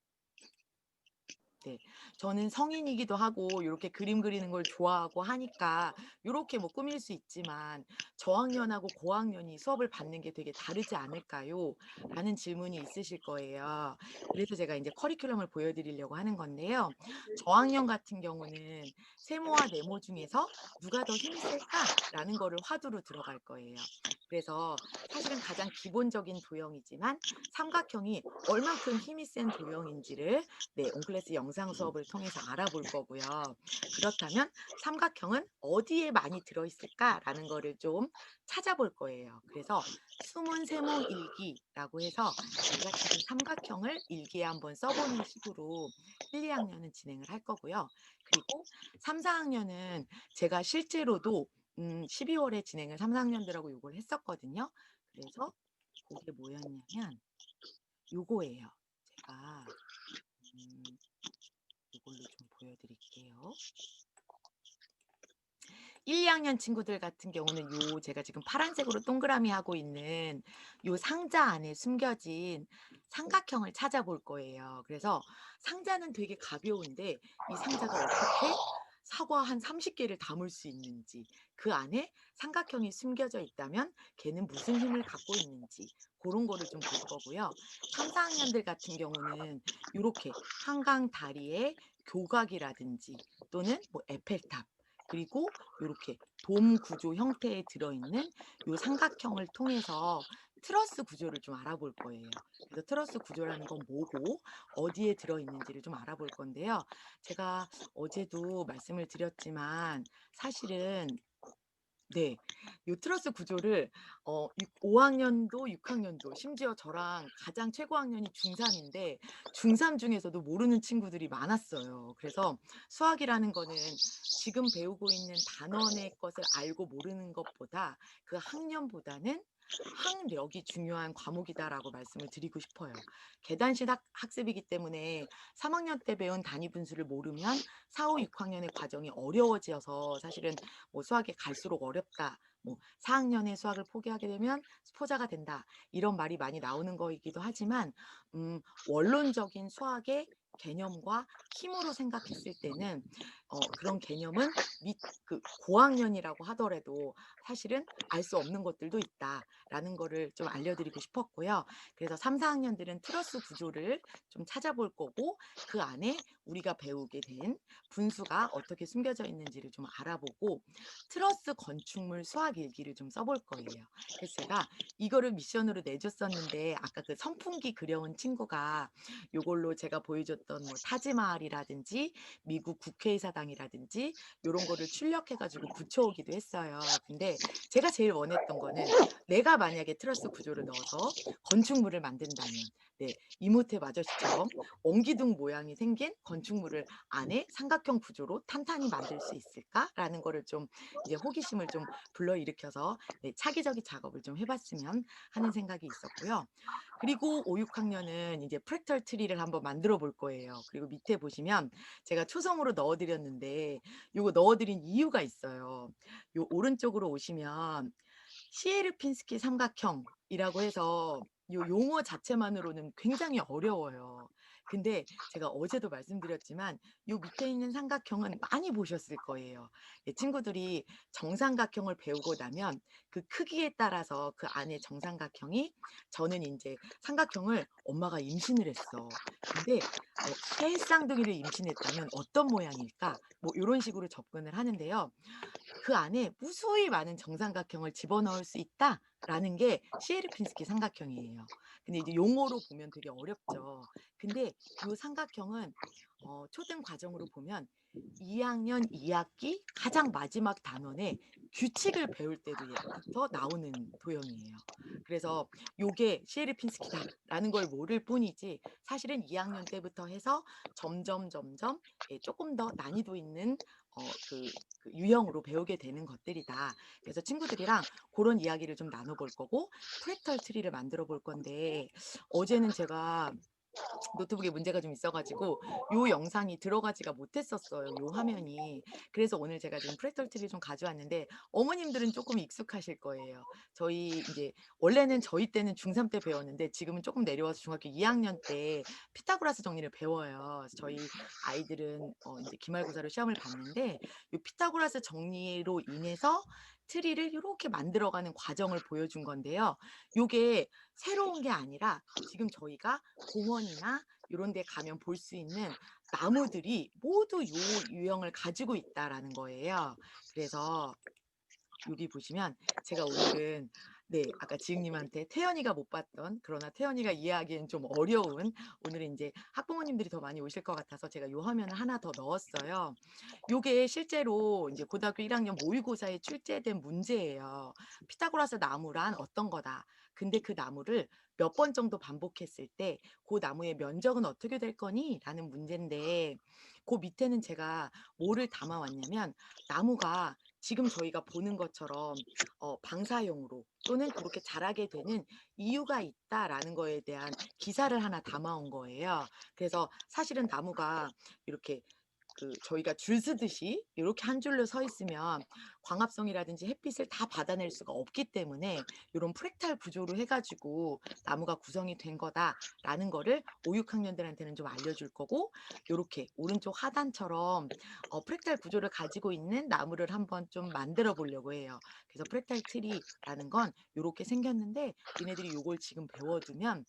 네. 저는 성인이기도 하고 요렇게 그림 그리는 걸 좋아하고 하니까 요렇게 뭐 꾸밀 수 있지만 저학년하고 고학년이 수업을 받는 게 되게 다르지 않을까요? 라는 질문이 있으실 거예요. 그래서 제가 인제 커리큘럼을 보여 드리려고 하는 건데요. 저학년 같은 경우는 세모와 네모 중에서 '누가 더 힘이 셀까?'라는 거를 화두로 들어갈 거예요. 그래서 사실은 가장 기본적인 도형이지만 삼각형이 얼만큼 힘이 센 도형인지를 온클래스 영상 수업을 통해서 알아볼 거고요. 그렇다면 '삼각형은 어디에 많이 들어 있을까?'라는 거를 좀 찾아볼 거예요. 그래서 숨은 세모 일기라고 해서 제가 지금 삼각형을 일기에 한번 써 보는 식으로 1-2 학년은 진행을 할 거고요. 그리고 3-4 학년은 제가 실제로도 12 월에 진행을 3-4 학년들하고 요걸 했었거든요. 그래서 그게 뭐였냐면 요거예요. 제가 음 이걸로 좀 보여 드릴게요. 1-2 학년 친구들 같은 경우는 요 제가 지금 파란색으로 동그라미 하고 있는 요 상자 안에 숨겨진 삼각형을 찾아볼 거예요. 그래서 상자는 되게 가벼운데 이 상자가 어떻게 사과 한 30 개를 담을 수 있는지, 그 안에 삼각형이 숨겨져 있다면 걔는 무슨 힘을 갖고 있는지 고런 거를 좀 볼 거고요. 3-4 학년들 같은 경우는 요렇게 한강 다리에 교각이라든지 또는 뭐 에펠탑 그리고 요렇게 돔 구조 형태에 들어있는 요 삼각형을 통해서 트러스 구조를 좀 알아볼 거예요. 그래서 트러스 구조라는 건 뭐고 어디에 들어있는지를 좀 알아볼 건데요. 제가 어제도 말씀을 드렸지만 사실은 네. 요 트러스 구조를 5 학년도 6 학년도 심지어 저랑 가장 최고 학년이 중3 인데 중3 중에서도 모르는 친구들이 많았어요. 그래서 수학이라는 거는 지금 배우고 있는 단원의 것을 알고 모르는 것보다 그 학년보다는 학력이 중요한 과목이다라고 말씀을 드리고 싶어요. 계단식 학습이기 때문에 3 학년 때 배운 단위 분수를 모르면 4, 5, 6 학년의 과정이 어려워져서 사실은 뭐 "수학이 갈수록 어렵다." 뭐 "4 학년에 수학을 포기하게 되면 스포자가 된다." 이런 말이 많이 나오는 거이기도 하지만 원론적인 수학의 개념과 힘으로 생각했을 때는 그런 개념은 밑 그 고학년이라고 하더라도 사실은 알 수 없는 것들도 있다라는 거를 좀 알려 드리고 싶었고요. 그래서 3-4 학년들은 트러스 구조를 좀 찾아볼 거고 그 안에 우리가 배우게 된 분수가 어떻게 숨겨져 있는지를 좀 알아보고 트러스 건축물 수학 일기를 좀 써볼 거예요. 그래서 제가 이거를 미션으로 내줬었는데 아까 그 선풍기 그려온 친구가 요걸로 제가 보여줬던 뭐 타지마할이라든지 미국 국회의사당이라든지 요런 거를 출력해 가지고 붙여 오기도 했어요. 근데 제가 제일 원했던 거는 내가 만약에 트러스 구조를 넣어서 건축물을 만든다면 이모테브 아저씨처럼 옹기둥 모양이 생긴 건 건축물을 안에 삼각형 구조로 탄탄히 만들 수 있을까라는 거를 좀 이제 호기심을 좀 불러일으켜서 네, 차기적인 작업을 좀 해봤으면 하는 생각이 있었고요. 그리고 5, 6학년은 이제 프랙탈 트리를 한번 만들어 볼 거예요. 그리고 밑에 보시면 제가 초성으로 넣어드렸는데 요거 넣어드린 이유가 있어요. 요 오른쪽으로 오시면 시에르핀스키 삼각형이라고 해서 요 용어 자체만으로는 굉장히 어려워요. 근데 제가 어제도 말씀드렸지만 요 밑에 있는 삼각형은 많이 보셨을 거예요. 예, 친구들이 정삼각형을 배우고 나면 그 크기에 따라서 그 안에 정삼각형이 저는 인제 삼각형을 엄마가 임신을 했어. 근데 새 쌍둥이를 임신했다면 어떤 모양일까? 뭐 요런 식으로 접근을 하는데요. 그 안에 무수히 많은 정삼각형을 집어넣을 수 있다라는 게 시에르핀스키 삼각형이에요. 근데 이제 용어로 보면 되게 어렵죠. 근데 요 삼각형은 초등 과정으로 보면 2 학년 2 학기 가장 마지막 단원에 규칙을 배울 때도 부터 나오는 도형이에요. 그래서 요게 시에르핀스키다라는 걸 모를 뿐이지 사실은 2 학년 때부터 해서 점점 예 쪼끔 더 난이도 있는 그 유형으로 배우게 되는 것들이다. 그래서 친구들이랑 고런 이야기를 좀 나눠 볼 거고 프랙탈 트리를 만들어 볼 건데 어제는 제가 노트북에 문제가 좀 있어 가지고 요 영상이 들어가지가 못했었어요, 요 화면이. 그래서 오늘 제가 지금 프랙탈 트리를 좀 가져왔는데 어머님들은 쪼끔 익숙하실 거예요. 저희 인제 원래는 저희 때는 중3 때 배웠는데 지금은 쪼끔 내려와서 중학교 2 학년 때 피타고라스 정리를 배워요. 그래서 저희 아이들은 인제 기말고사로 시험을 봤는데 요 피타고라스 정리로 인해서 트리를 요렇게 만들어가는 과정을 보여준 건데요. 요게 새로운 게 아니라 지금 저희가 공원이나 요런 데 가면 볼 수 있는 나무들이 모두 요 유형을 가지고 있다라는 거예요. 그래서 여기 보시면 제가 오늘은 네 아까 지은님한테 태연이가 못 봤던 그러나 태연이가 이해하기엔 좀 어려운 오늘은 인제 학부모님들이 더 많이 오실 것 같아서 제가 요 화면을 하나 더 넣었어요. 요게 실제로 인제 고등학교 1 학년 모의고사에 출제된 문제예요. "피타고라스 나무란 어떤 거다. 근데 그 나무를 몇 번 정도 반복했을 때 고 나무의 면적은 어떻게 될 거니?"라는 문제인데 고 밑에는 제가 뭐를 담아 왔냐면 나무가 지금 저희가 보는 것처럼 방사형으로 또는 고렇게 자라게 되는 이유가 있다라는 거에 대한 기사를 하나 담아 온 거예요. 그래서 사실은 나무가 이렇게 저희가 줄 서듯이 요렇게 한 줄로 서 있으면 광합성이라든지 햇빛을 다 받아낼 수가 없기 때문에 요런 프랙탈 구조로 해 가지고 나무가 구성이 된 거다라는 거를 5, 6 학년들한테는 좀 알려줄 거고 요렇게 오른쪽 하단처럼 프랙탈 구조를 가지고 있는 나무를 한번 좀 만들어 보려고 해요. 그래서 프랙탈 트리라는 건 요렇게 생겼는데 "니네들이 요걸 지금 배워두면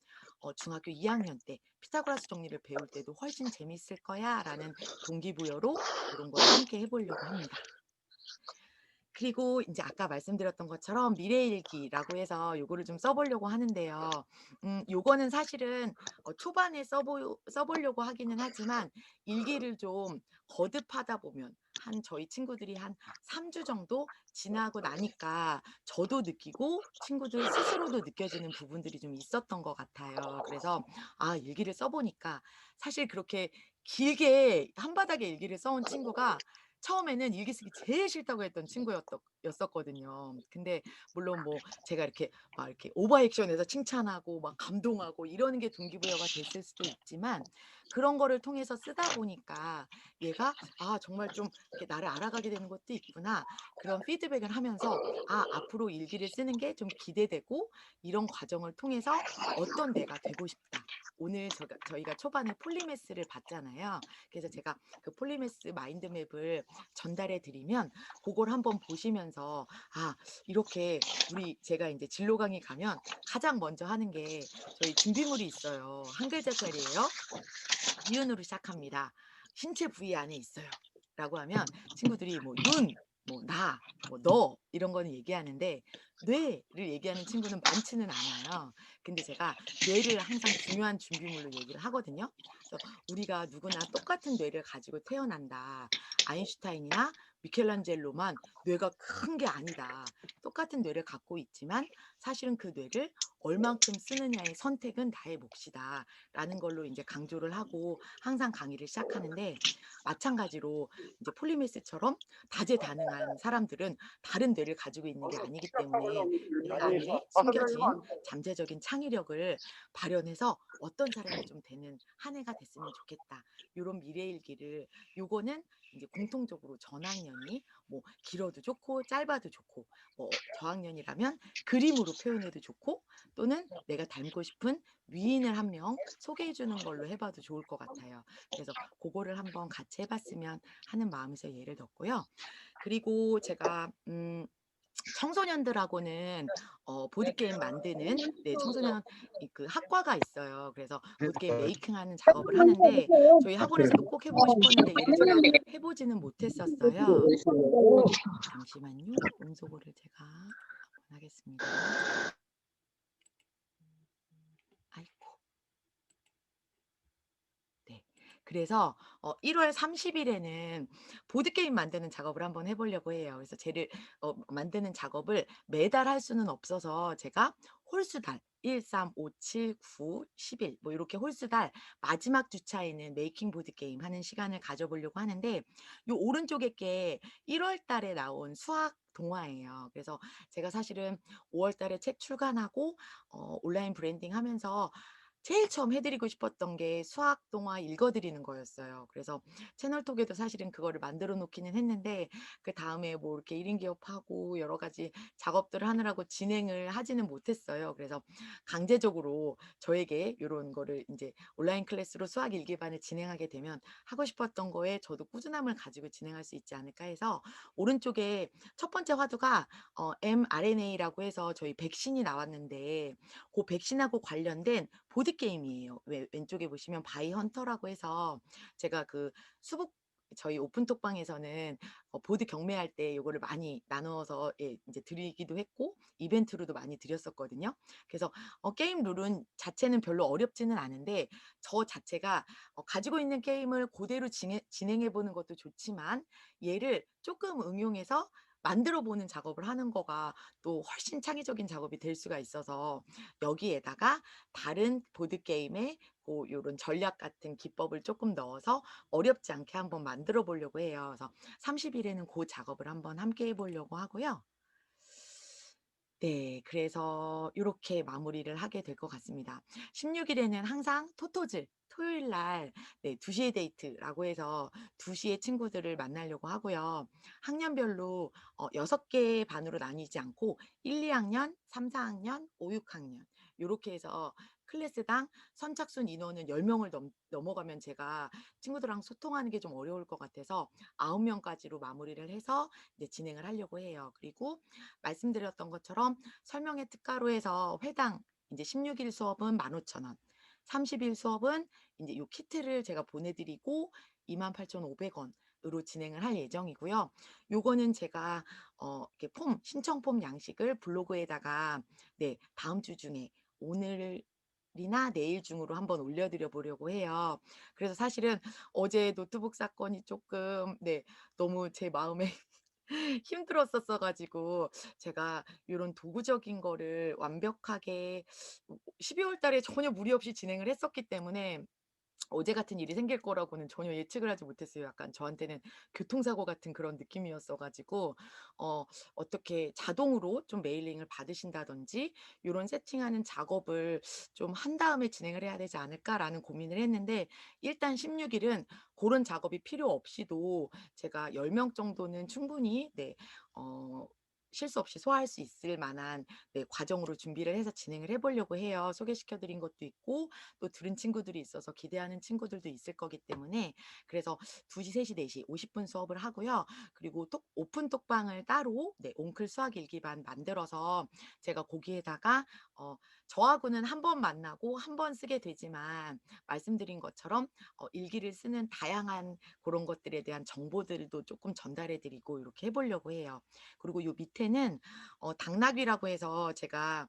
중학교 2 학년 때 피타고라스 정리를 배울 때도 훨씬 재밌을 거야."라는 동기부여로 요런 거를 함께 해 보려고 합니다. 그리고 인제 아까 말씀드렸던 것처럼 미래일기라고 해서 요거를 좀 써 보려고 하는데요. 요거는 사실은 초반에 써 보려고 하기는 하지만 일기를 좀 거듭하다 보면 한 저희 친구들이 한 3주 정도 지나고 나니까 저도 느끼고 친구들 스스로도 느껴지는 부분들이 좀 있었던 것 같아요. 그래서 아 일기를 써 보니까 사실 그렇게 길게 한 바닥에 일기를 써온 친구가 처음에는 일기 쓰기 제일 싫다고 했던 였었거든요. 근데 물론 뭐 제가 이렇게 막 이렇게 오버액션해서 칭찬하고 막 감동하고 이러는 게 동기부여가 됐을 수도 있지만 그런 거를 통해서 쓰다 보니까 얘가 '아 정말 좀 이렇게 나를 알아가게 되는 것도 있구나.' 그런 피드백을 하면서 '아 앞으로 일기를 쓰는 게 좀 기대되고 이런 과정을 통해서 어떤 내가 되고 싶다.' 오늘 저희가 초반에 폴리매스를 봤잖아요. 그래서 제가 그 폴리매스 마인드맵을 전달해 드리면 고걸 한번 보시면서 아 이렇게 제가 인제 진로 강의 가면 가장 먼저 하는 게 저희 준비물이 있어요. 한 글자짜리예요. "니은으로 시작합니다. 신체 부위 안에 있어요."라고 하면 친구들이 뭐 "눈." 뭐 나, 뭐 너 이런 거는 얘기하는데 뇌를 얘기하는 친구는 많지는 않아요. 근데 제가 뇌를 항상 중요한 준비물로 얘기를 하거든요. 그래서 "우리가 누구나 똑같은 뇌를 가지고 태어난다. 아인슈타인이나 미켈란젤로만 뇌가 큰 게 아니다. 똑같은 뇌를 갖고 있지만 사실은 그 뇌를 얼만큼 쓰느냐의 선택은 나의 몫이다."라는 걸로 인제 강조를 하고 항상 강의를 시작하는데 마찬가지로 인제 폴리메스처럼 다재다능한 사람들은 다른 뇌를 가지고 있는 게 아니기 때문에 내 안에 숨겨진 잠재적인 창의력을 발현해서 '어떤 사람이 좀 되는 한 해가 됐으면 좋겠다.' 요런 미래 일기를 요거는 인제 공통적으로 전학년이 뭐 길어도 좋고 짧아도 좋고 뭐 저학년이라면 그림으로 표현해도 좋고 또는 내가 닮고 싶은 위인을 한 명 소개해 주는 걸로 해 봐도 좋을 것 같아요. 그래서 고거를 한번 같이 해 봤으면 하는 마음에서 예를 들었고요. 그리고 제가 청소년들하고는 보드게임 만드는 네 청소년 이 그 학과가 있어요. 그래서 보드게임 메이킹하는 작업을 하는데 저희 학원에서도 꼭 해 보고 싶었는데 얘를 제가 해 보지는 못했었어요. 잠시만요. 음소거를 제가 한번 하겠습니다. 아이고. 네. 그래서 1월 30 일에는 보드게임 만드는 작업을 한번 해 보려고 해요. 그래서 쟤를 만드는 작업을 매달 할 수는 없어서 제가 홀수달 1, 3, 5, 7, 9, 10일 뭐 요렇게 홀수달 마지막 주차에는 메이킹 보드게임 하는 시간을 가져 보려고 하는데 요 오른쪽에 게 1월 달에 나온 수학 동화예요. 그래서 제가 사실은 5월 달에 책 출간하고 온라인 브랜딩 하면서 제일 처음 해 드리고 싶었던 게 수학 동화 읽어 드리는 거였어요. 그래서 채널톡에도 사실은 그거를 만들어 놓기는 했는데 그다음에 뭐 이렇게 1인 기업하고 여러 가지 작업들을 하느라고 진행을 하지는 못했어요. 그래서 강제적으로 저에게 요런 거를 인제 온라인 클래스로 수학 일기반을 진행하게 되면 하고 싶었던 거에 저도 꾸준함을 가지고 진행할 수 있지 않을까 해서 오른쪽에 첫 번째 화두가 mRNA라고 해서 저희 백신이 나왔는데 고 백신하고 관련된 보드게임이에요. 왼쪽에 보시면 바이 헌터라고 해서 제가 그 수복 저희 오픈톡방에서는 보드 경매할 때 요거를 많이 나누어서 예 인제 드리기도 했고 이벤트로도 많이 드렸었거든요. 그래서 게임 룰은 자체는 별로 어렵지는 않은데 저 자체가 가지고 있는 게임을 고대로 진행해 보는 것도 좋지만 얘를 쪼끔 응용해서 만들어 보는 작업을 하는 거가 또 훨씬 창의적인 작업이 될 수가 있어서 여기에다가 다른 보드게임의 고 요런 전략 같은 기법을 쪼끔 넣어서 어렵지 않게 한번 만들어 보려고 해요. 그래서 30 일에는 고 작업을 한번 함께 해 보려고 하고요. 네. 그래서 요렇게 마무리를 하게 될 것 같습니다. 16 일에는 항상 토토즈 토요일 날 네 2 시에 데이트라고 해서 2 시에 친구들을 만나려고 하고요. 학년별로 6개 반으로 나뉘지 않고 1-2 학년, 3-4 학년, 5-6 학년 요렇게 해서 클래스당 선착순 인원은 10 명을 넘어가면 제가 친구들이랑 소통하는 게 좀 어려울 것 같아서 9 명까지로 마무리를 해서 이제 진행을 하려고 해요. 그리고 말씀드렸던 것처럼 설명회 특가로 해서 회당 인제 16일 수업은 15,000원, 30일 수업은 인제 요 키트를 제가 보내 드리고 28,500 원으로 진행을 할 예정이고요. 요거는 제가 이렇게 신청 폼 양식을 블로그에다가 네 다음 주 중에 오늘이나 내일 중으로 한번 올려 드려 보려고 해요. 그래서 사실은 어제 노트북 사건이 쪼끔 네 너무 제 마음에 힘들었었어 가지고 제가 요런 도구적인 거를 완벽하게 12월 달에 전혀 무리 없이 진행을 했었기 때문에 어제 같은 일이 생길 거라고는 전혀 예측을 하지 못했어요. 약간 저한테는 교통사고 같은 그런 느낌이었어 가지고 어 어떻게 자동으로 좀 메일링을 받으신다든지 요런 세팅하는 작업을 좀 한 다음에 진행을 해야 되지 않을까라는 고민을 했는데 일단 16 일은 고런 작업이 필요 없이도 제가 10명 정도는 충분히 네 어 실수 없이 소화할 수 있을 만한 네 과정으로 준비를 해서 진행을 해 보려고 해요. 소개시켜 드린 것도 있고 또 들은 친구들이 있어서 기대하는 친구들도 있을 거기 때문에 그래서 2시, 3시, 4시 50분 수업을 하고요. 그리고 톡 오픈 톡방을 따로 네 옹클 수학 일기반 만들어서 제가 거기에다가 어 저하고는 한 번 만나고 한 번 쓰게 되지만 말씀드린 것처럼 일기를 쓰는 다양한 그런 것들에 대한 정보들도 조금 전달해 드리고 이렇게 해 보려고 해요. 그리고 요 밑에는 당나귀라고 해서 제가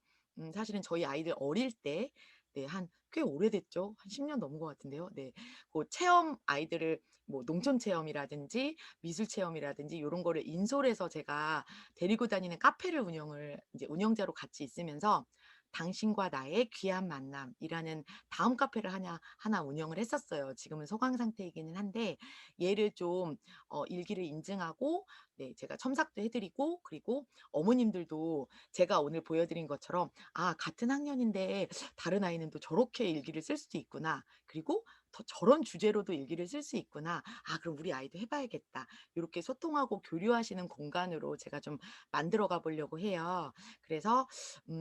사실은 저희 아이들 어릴 때 네 한 꽤 오래됐죠. 한 10년 넘은 것 같은데요. 네. 그 체험 아이들을 뭐 농촌 체험이라든지 미술 체험이라든지 요런 거를 인솔해서 제가 데리고 다니는 카페를 운영을 이제 운영자로 같이 있으면서 당신과 나의 귀한 만남이라는 다음 카페를 하나 운영을 했었어요. 지금은 소강 상태이기는 한데 얘를 좀 일기를 인증하고 네 제가 첨삭도 해 드리고 그리고 어머님들도 제가 오늘 보여 드린 것처럼 '아 같은 학년인데 다른 아이는 또 저렇게 일기를 쓸 수도 있구나. 그리고 더 저런 주제로도 일기를 쓸 수 있구나. 아 그럼 우리 아이도 해 봐야겠다.' 요렇게 소통하고 교류하시는 공간으로 제가 좀 만들어 가 보려고 해요. 그래서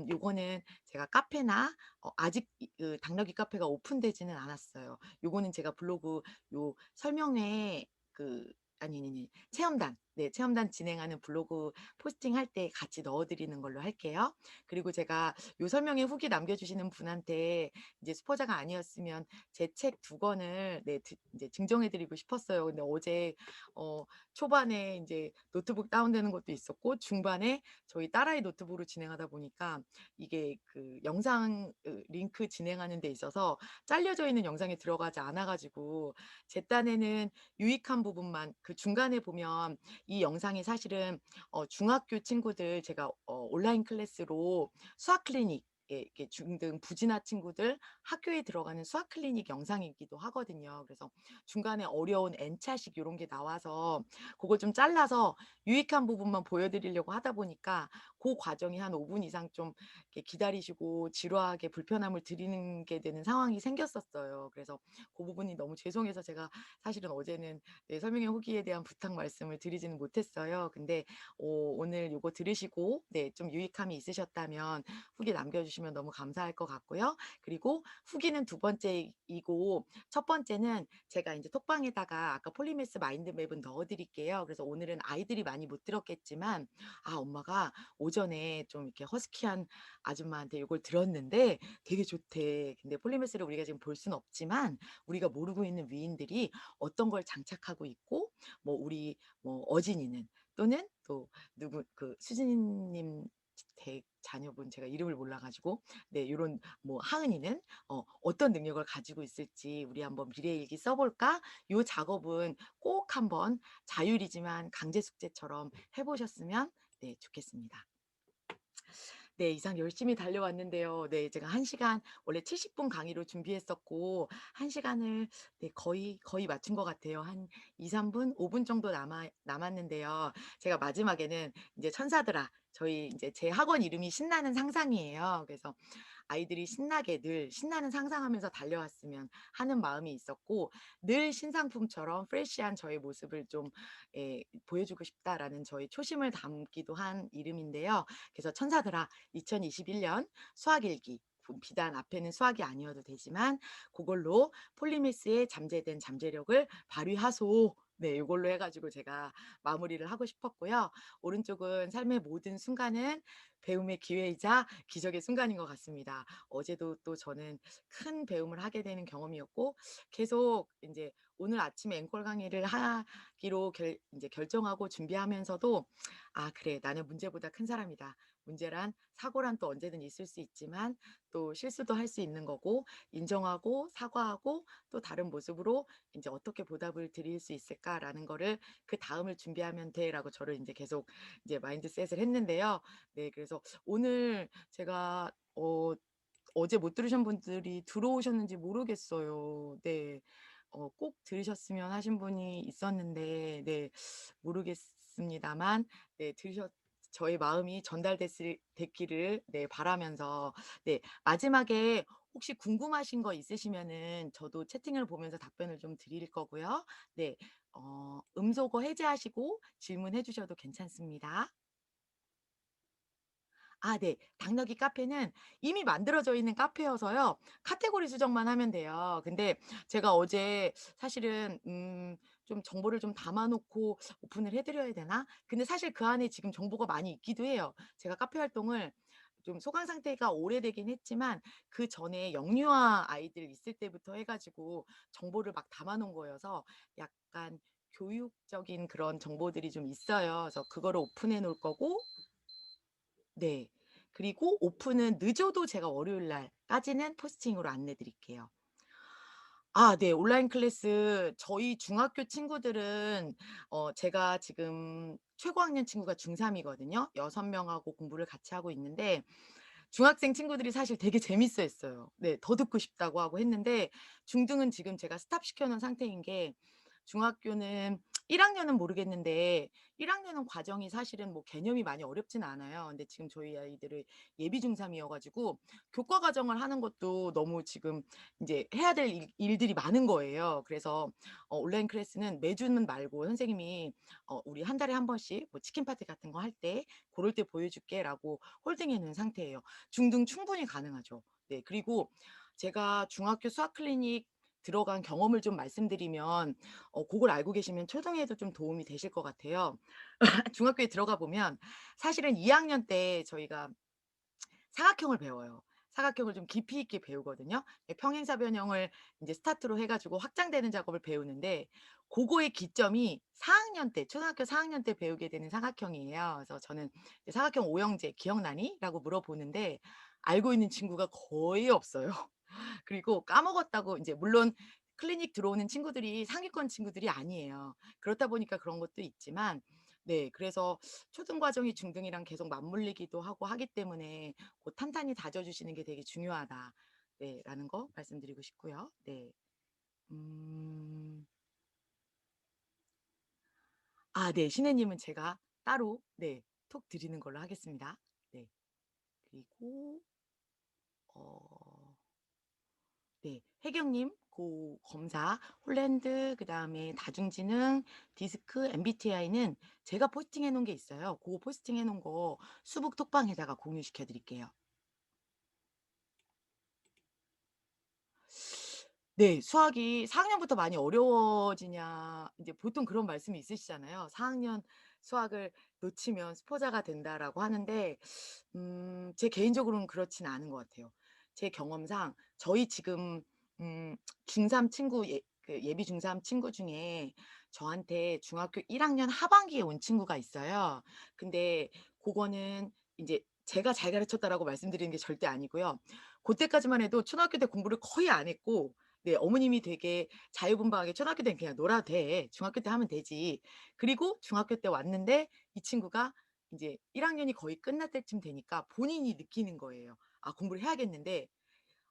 요거는 제가 카페나 아직 그 당나귀 카페가 오픈되지는 않았어요. 요거는 제가 블로그 요 설명에 그 아니 체험단 네 체험단 진행하는 블로그 포스팅할 때 같이 넣어 드리는 걸로 할게요. 그리고 제가 요 설명에 후기 남겨 주시는 분한테 이제 스포자가 아니었으면 제 책 두 권을 네 이제 증정해 드리고 싶었어요. 근데 어제 어 초반에 인제 노트북 다운되는 것도 있었고 중반에 저희 딸아이 노트북으로 진행하다 보니까 이게 그 영상 링크 진행하는 데 있어서 잘려져 있는 영상이 들어가지 않아 가지고 제 딴에는 유익한 부분만 그 중간에 보면 이 영상이 사실은 중학교 친구들 제가 온라인 클래스로 수학 클리닉 예 이렇게 중등 부진아 친구들 학교에 들어가는 수학 클리닉 영상이기도 하거든요. 그래서 중간에 어려운 N차식 요런 게 나와서 고걸 좀 잘라서 유익한 부분만 보여 드리려고 하다 보니까 고 과정이 한 5분 이상 좀 이렇게 기다리시고 지루하게 불편함을 드리는 게 되는 상황이 생겼었어요. 그래서 그 부분이 너무 죄송해서 제가 사실은 어제는 네 설명의 후기에 대한 부탁 말씀을 드리지는 못했어요. 근데 오늘 요거 들으시고 네 좀 유익함이 있으셨다면 후기 남겨 주시면 너무 감사할 것 같고요. 그리고 후기는 두 번째이고 첫 번째는 제가 인제 톡방에다가 아까 폴리매스 마인드맵은 넣어 드릴게요. 그래서 오늘은 아이들이 많이 못 들었겠지만 "아 엄마가 오전에 좀 이렇게 허스키한 아줌마한테 요걸 들었는데 되게 좋대. 근데 폴리매스를 우리가 지금 볼 수는 없지만 우리가 모르고 있는 위인들이 어떤 걸 장착하고 있고 뭐 우리 뭐 어진이는 또는 또 누구 그 수진 님 자녀분 제가 이름을 몰라 가지고 네 요런 뭐 하은이는 어떤 능력을 가지고 있을지 우리 한번 미래일기 써 볼까?' 요 작업은 꼭 한번 자율이지만 강제 숙제처럼 해 보셨으면 네 좋겠습니다. 네. 이상 열심히 달려왔는데요. 네. 제가 1 시간 원래 70분 강의로 준비했었고 1 시간을 네 거의 맞춘 것 같아요. 한 2-3 분, 5분 정도 남았는데요. 제가 마지막에는 인제 천사들아 저희 인제 제 학원 이름이 신나는 상상이에요. 그래서 아이들이 신나게 늘 신나는 상상하면서 달려왔으면 하는 마음이 있었고 늘 신상품처럼 프레시한 저의 모습을 좀 보여주고 싶다라는 저의 초심을 담기도 한 이름인데요. 그래서 천사들아 2021년 수학일기 비단 앞에는 수학이 아니어도 되지만 그걸로 폴리미스의 잠재된 잠재력을 발휘하소. 네, 요걸로 해 가지고 제가 마무리를 하고 싶었고요. 오른쪽은 삶의 모든 순간은 배움의 기회이자 기적의 순간인 것 같습니다. 어제도 또 저는 큰 배움을 하게 되는 경험이었고 계속 이제 오늘 아침에 앵콜 강의를 하기로 이제 결정하고 준비하면서도 '아 그래. 나는 문제보다 큰 사람이다. 문제란 사고란 또 언제든 있을 수 있지만 또 실수도 할 수 있는 거고 인정하고 사과하고 또 다른 모습으로 이제 어떻게 보답을 드릴 수 있을까.'라는 거를 '그다음을 준비하면 돼.'라고 저를 이제 계속 이제 마인드셋을 했는데요. 네 그래서 오늘 제가 어제 못 들으신 분들이 들어오셨는지 모르겠어요. 네. 꼭 들으셨으면 하신 분이 있었는데 네 모르겠습니다만 네 들으셨 저의 마음이 됐기를 네 바라면서 네 마지막에 혹시 궁금하신 거 있으시면은 저도 채팅을 보면서 답변을 좀 드릴 거고요. 네. 음소거 해제하시고 질문해 주셔도 괜찮습니다. 네. 당나귀 카페는 이미 만들어져 있는 카페여서요. 카테고리 수정만 하면 돼요. 근데 제가 어제 사실은 좀 정보를 좀 담아 놓고 오픈을 해 드려야 되나? 근데 사실 그 안에 지금 정보가 많이 있기도 해요. 제가 카페 활동을 좀 소강 상태가 오래되긴 했지만 그전에 영유아 아이들 있을 때부터 해 가지고 정보를 막 담아 놓은 거여서 약간 교육적인 그런 정보들이 좀 있어요. 그래서 그거를 오픈해 놓을 거고, 네. 그리고 오픈은 늦어도 제가 월요일 날까지는 포스팅으로 안내 드릴게요. 네. 온라인 클래스 저희 중학교 친구들은 제가 지금 최고학년 친구가 중3 이거든요. 6 명하고 공부를 같이 하고 있는데 중학생 친구들이 사실 되게 재밌어 했어요. 네. 더 듣고 싶다고 하고 했는데 중등은 지금 제가 스탑 시켜 놓은 상태인 게, 중학교는 1 학년은 모르겠는데 1 학년은 과정이 사실은 뭐 개념이 많이 어렵진 않아요. 근데 지금 저희 아이들을 예비 중3 이어 가지고 교과 과정을 하는 것도 너무 지금 인제 해야 될 일들이 많은 거예요. 그래서 온라인 클래스는 매주는 말고 선생님이 "우리 한 달에 한 번씩 뭐 치킨 파티 같은 거 할 때 고럴 때 보여줄게."라고 홀딩해 놓은 상태예요. 중등 충분히 가능하죠. 네. 그리고 제가 중학교 수학 클리닉 들어간 경험을 좀 말씀드리면 고걸 알고 계시면 초등에도 좀 도움이 되실 것 같아요. 중학교에 들어가 보면 사실은 2 학년 때 저희가 사각형을 배워요. 사각형을 좀 깊이 있게 배우거든요. 평행사변형을 인제 스타트로 해 가지고 확장되는 작업을 배우는데 고거의 기점이 4 학년 때, 초등학교 4 학년 때 배우게 되는 사각형이에요. 그래서 저는 이제 "사각형 오형제 기억나니?"라고 물어보는데 알고 있는 친구가 거의 없어요. 그리고 까먹었다고, 인제 물론 클리닉 들어오는 친구들이 상위권 친구들이 아니에요. 그렇다 보니까 그런 것도 있지만, 네, 그래서 초등 과정이 중등이랑 계속 맞물리기도 하고 하기 때문에 고 탄탄히 다져 주시는 게 되게 중요하다. 네, 라는 거 말씀드리고 싶고요. 네. 음. 네. 신혜 님은 제가 따로, 네, 톡 드리는 걸로 하겠습니다. 네. 그리고 어 네. 혜경님 고 검사 홀랜드, 그다음에 다중지능, 디스크, MBTI는 제가 포스팅해 놓은 게 있어요. 고거 포스팅해 놓은 거 수북 톡방에다가 공유시켜 드릴게요. 네. 수학이 4 학년부터 많이 어려워지냐 인제 보통 그런 말씀이 있으시잖아요. "4 학년 수학을 놓치면 스포자가 된다."라고 하는데 제 개인적으로는 그렇진 않은 것 같아요. 제 경험상 저희 지금 음 중3 친구, 예비 중3 친구 중에 저한테 중학교 1 학년 하반기에 온 친구가 있어요. 근데 고거는 인제 제가 잘 가르쳤다라고 말씀드리는 게 절대 아니고요. 고때까지만 해도 초등학교 때 공부를 거의 안 했고, 네, 어머님이 되게 자유분방하게 "초등학교 때는 그냥 놀아도 돼. 중학교 때 하면 되지." 그리고 중학교 때 왔는데 이 친구가 인제 1 학년이 거의 끝날 때쯤 되니까 본인이 느끼는 거예요. '아, 공부를 해야겠는데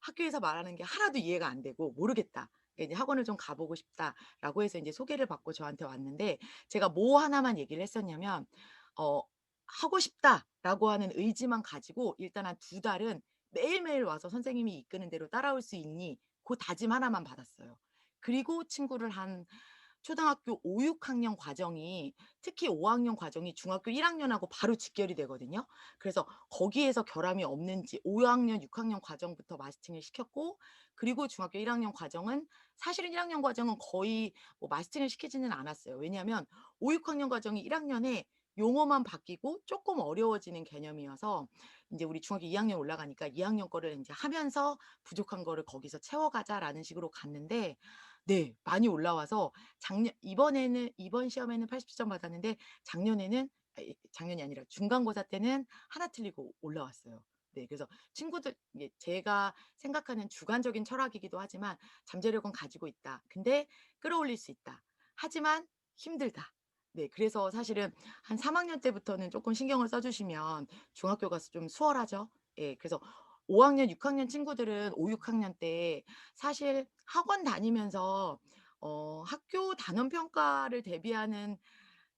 학교에서 말하는 게 하나도 이해가 안 되고 모르겠다. 그러니까 이제 학원을 좀 가 보고 싶다.'라고 해서 인제 소개를 받고 저한테 왔는데 제가 뭐 하나만 얘기를 했었냐면 어 "하고 싶다."라고 하는 의지만 가지고 일단 한 2 달은 매일매일 와서 "선생님이 이끄는 대로 따라올 수 있니?" 고 다짐 하나만 받았어요. 그리고 친구를 한 초등학교 5-6 학년 과정이, 특히 5 학년 과정이 중학교 1 학년하고 바로 직결이 되거든요. 그래서 거기에서 결함이 없는지 5 학년, 6 학년 과정부터 마스팅을 시켰고, 그리고 중학교 1 학년 과정은, 사실은 1 학년 과정은 거의 뭐 마스팅을 시키지는 않았어요. 왜냐하면 5-6 학년 과정이 1 학년에 용어만 바뀌고 쪼끔 어려워지는 개념이어서 인제 우리 중학교 2 학년 올라가니까 2 학년 거를 인제 하면서 부족한 거를 거기서 채워가자라는 식으로 갔는데, 네, 많이 올라와서 이번 시험에는 80점 받았는데 작년에는, 작년이 아니라 중간고사 때는 하나 틀리고 올라왔어요. 네, 그래서 친구들, 이게 제가 생각하는 주관적인 철학이기도 하지만 잠재력은 가지고 있다. 근데 끌어올릴 수 있다. 하지만 힘들다. 네, 그래서 사실은 한 3 학년 때부터는 쪼끔 신경을 써 주시면 중학교 가서 좀 수월하죠. 예. 그래서 5 학년, 6 학년 친구들은 5-6 학년 때 사실 학원 다니면서 학교 단원 평가를 대비하는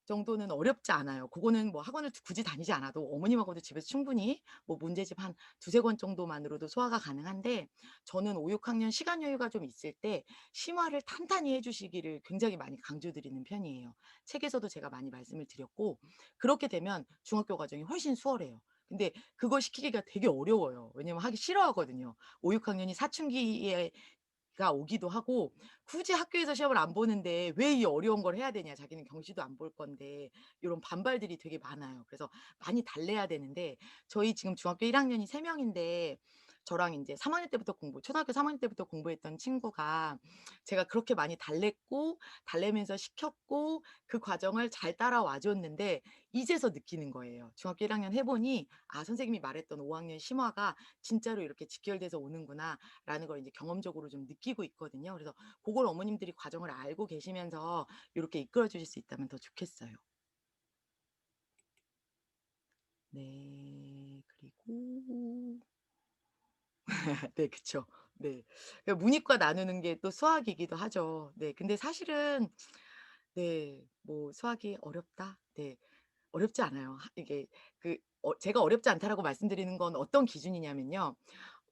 정도는 어렵지 않아요. 그거는 뭐 학원을 굳이 다니지 않아도 어머님하고도 집에서 충분히 뭐 문제집 한 2-3권 정도만으로도 소화가 가능한데, 저는 5-6 학년 시간 여유가 좀 있을 때 심화를 탄탄히 해 주시기를 굉장히 많이 강조드리는 편이에요. 책에서도 제가 많이 말씀을 드렸고, 그렇게 되면 중학교 과정이 훨씬 수월해요. 근데 그거 시키기가 되게 어려워요. 왜냐면 하기 싫어하거든요. 5-6 학년이 사춘기에 가 오기도 하고 굳이 학교에서 시험을 안 보는데 왜 이 어려운 걸 해야 되냐. 자기는 경시도 안 볼 건데 요런 반발들이 되게 많아요. 그래서 많이 달래야 되는데 저희 지금 중학교 1 학년이 3 명인데 저랑 인제 3 학년 때부터 초등학교 3 학년 때부터 공부했던 친구가 제가 그렇게 많이 달랬고 달래면서 시켰고 그 과정을 잘 따라와 줬는데 이제서 느끼는 거예요. 중학교 1 학년 해 보니 '아 선생님이 말했던 5 학년 심화가 진짜로 이렇게 직결돼서 오는구나.'라는 걸 인제 경험적으로 좀 느끼고 있거든요. 그래서 고걸 어머님들이 과정을 알고 계시면서 요렇게 이끌어 주실 수 있다면 더 좋겠어요. 네. 그리고 네 그쵸. 네. 그 문이과 나누는 게 또 수학이기도 하죠. 네. 근데 사실은 네 뭐 수학이 어렵다? 네. 어렵지 않아요. 이게 제가 어렵지 않다라고 말씀드리는 건 어떤 기준이냐면요.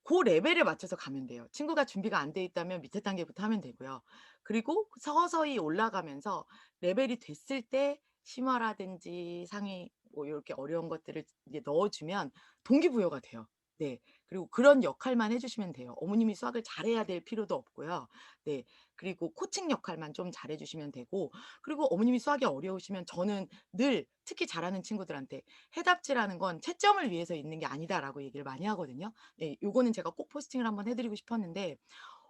고 레벨에 맞춰서 가면 돼요. 친구가 준비가 안 돼 있다면 밑에 단계부터 하면 되고요. 그리고 서서히 올라가면서 레벨이 됐을 때 심화라든지 상위 뭐 요렇게 어려운 것들을 이제 넣어 주면 동기부여가 돼요. 네. 그리고 그런 역할만 해 주시면 돼요. 어머님이 수학을 잘해야 될 필요도 없고요. 네. 그리고 코칭 역할만 좀 잘해 주시면 되고 그리고 어머님이 수학이 어려우시면 저는 늘 특히 잘하는 친구들한테 "해답지라는 건 채점을 위해서 있는 게 아니다."라고 얘기를 많이 하거든요. 예. 요거는 제가 꼭 포스팅을 한번 해 드리고 싶었는데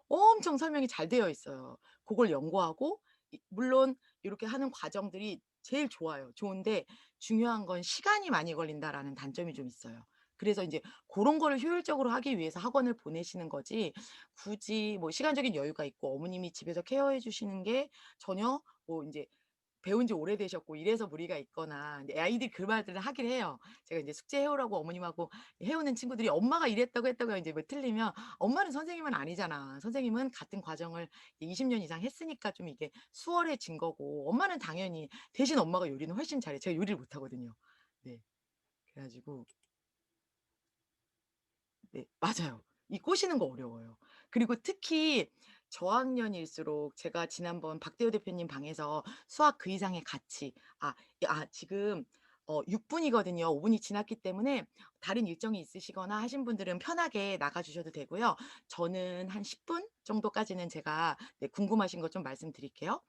엄청 설명이 잘 되어 있어요. 고걸 연구하고 물론 요렇게 하는 과정들이 제일 좋아요. 좋은데 중요한 건 '시간이 많이 걸린다.'라는 단점이 좀 있어요. 그래서 인제 고런 거를 효율적으로 하기 위해서 학원을 보내시는 거지 굳이 뭐 시간적인 여유가 있고 어머님이 집에서 케어해 주시는 게 전혀 뭐 인제 배운 지 오래되셨고 이래서 무리가 있거나 근데 아이들이 그 말들을 하긴 해요. 제가 인제 숙제 해 오라고 어머님하고 해 오는 친구들이 "엄마가 이랬다고 했다고." 인제 뭐 틀리면 "엄마는 선생님은 아니잖아. 선생님은 같은 과정을 20년 이상 했으니까 좀 이게 수월해진 거고 엄마는 당연히 대신 엄마가 요리는 훨씬 잘해." 제가 요리를 못 하거든요. 네. 그래 가지고 네 맞아요. 이 꼬시는 거 어려워요. 그리고 특히 저학년일수록 제가 지난번 박대호 대표님 방에서 수학 그 이상의 가치 지금 6 분이거든요. 5 분이 지났기 때문에 다른 일정이 있으시거나 하신 분들은 편하게 나가 주셔도 되고요. 저는 한 10분 정도까지는 제가 네 궁금하신 것 좀 말씀드릴게요.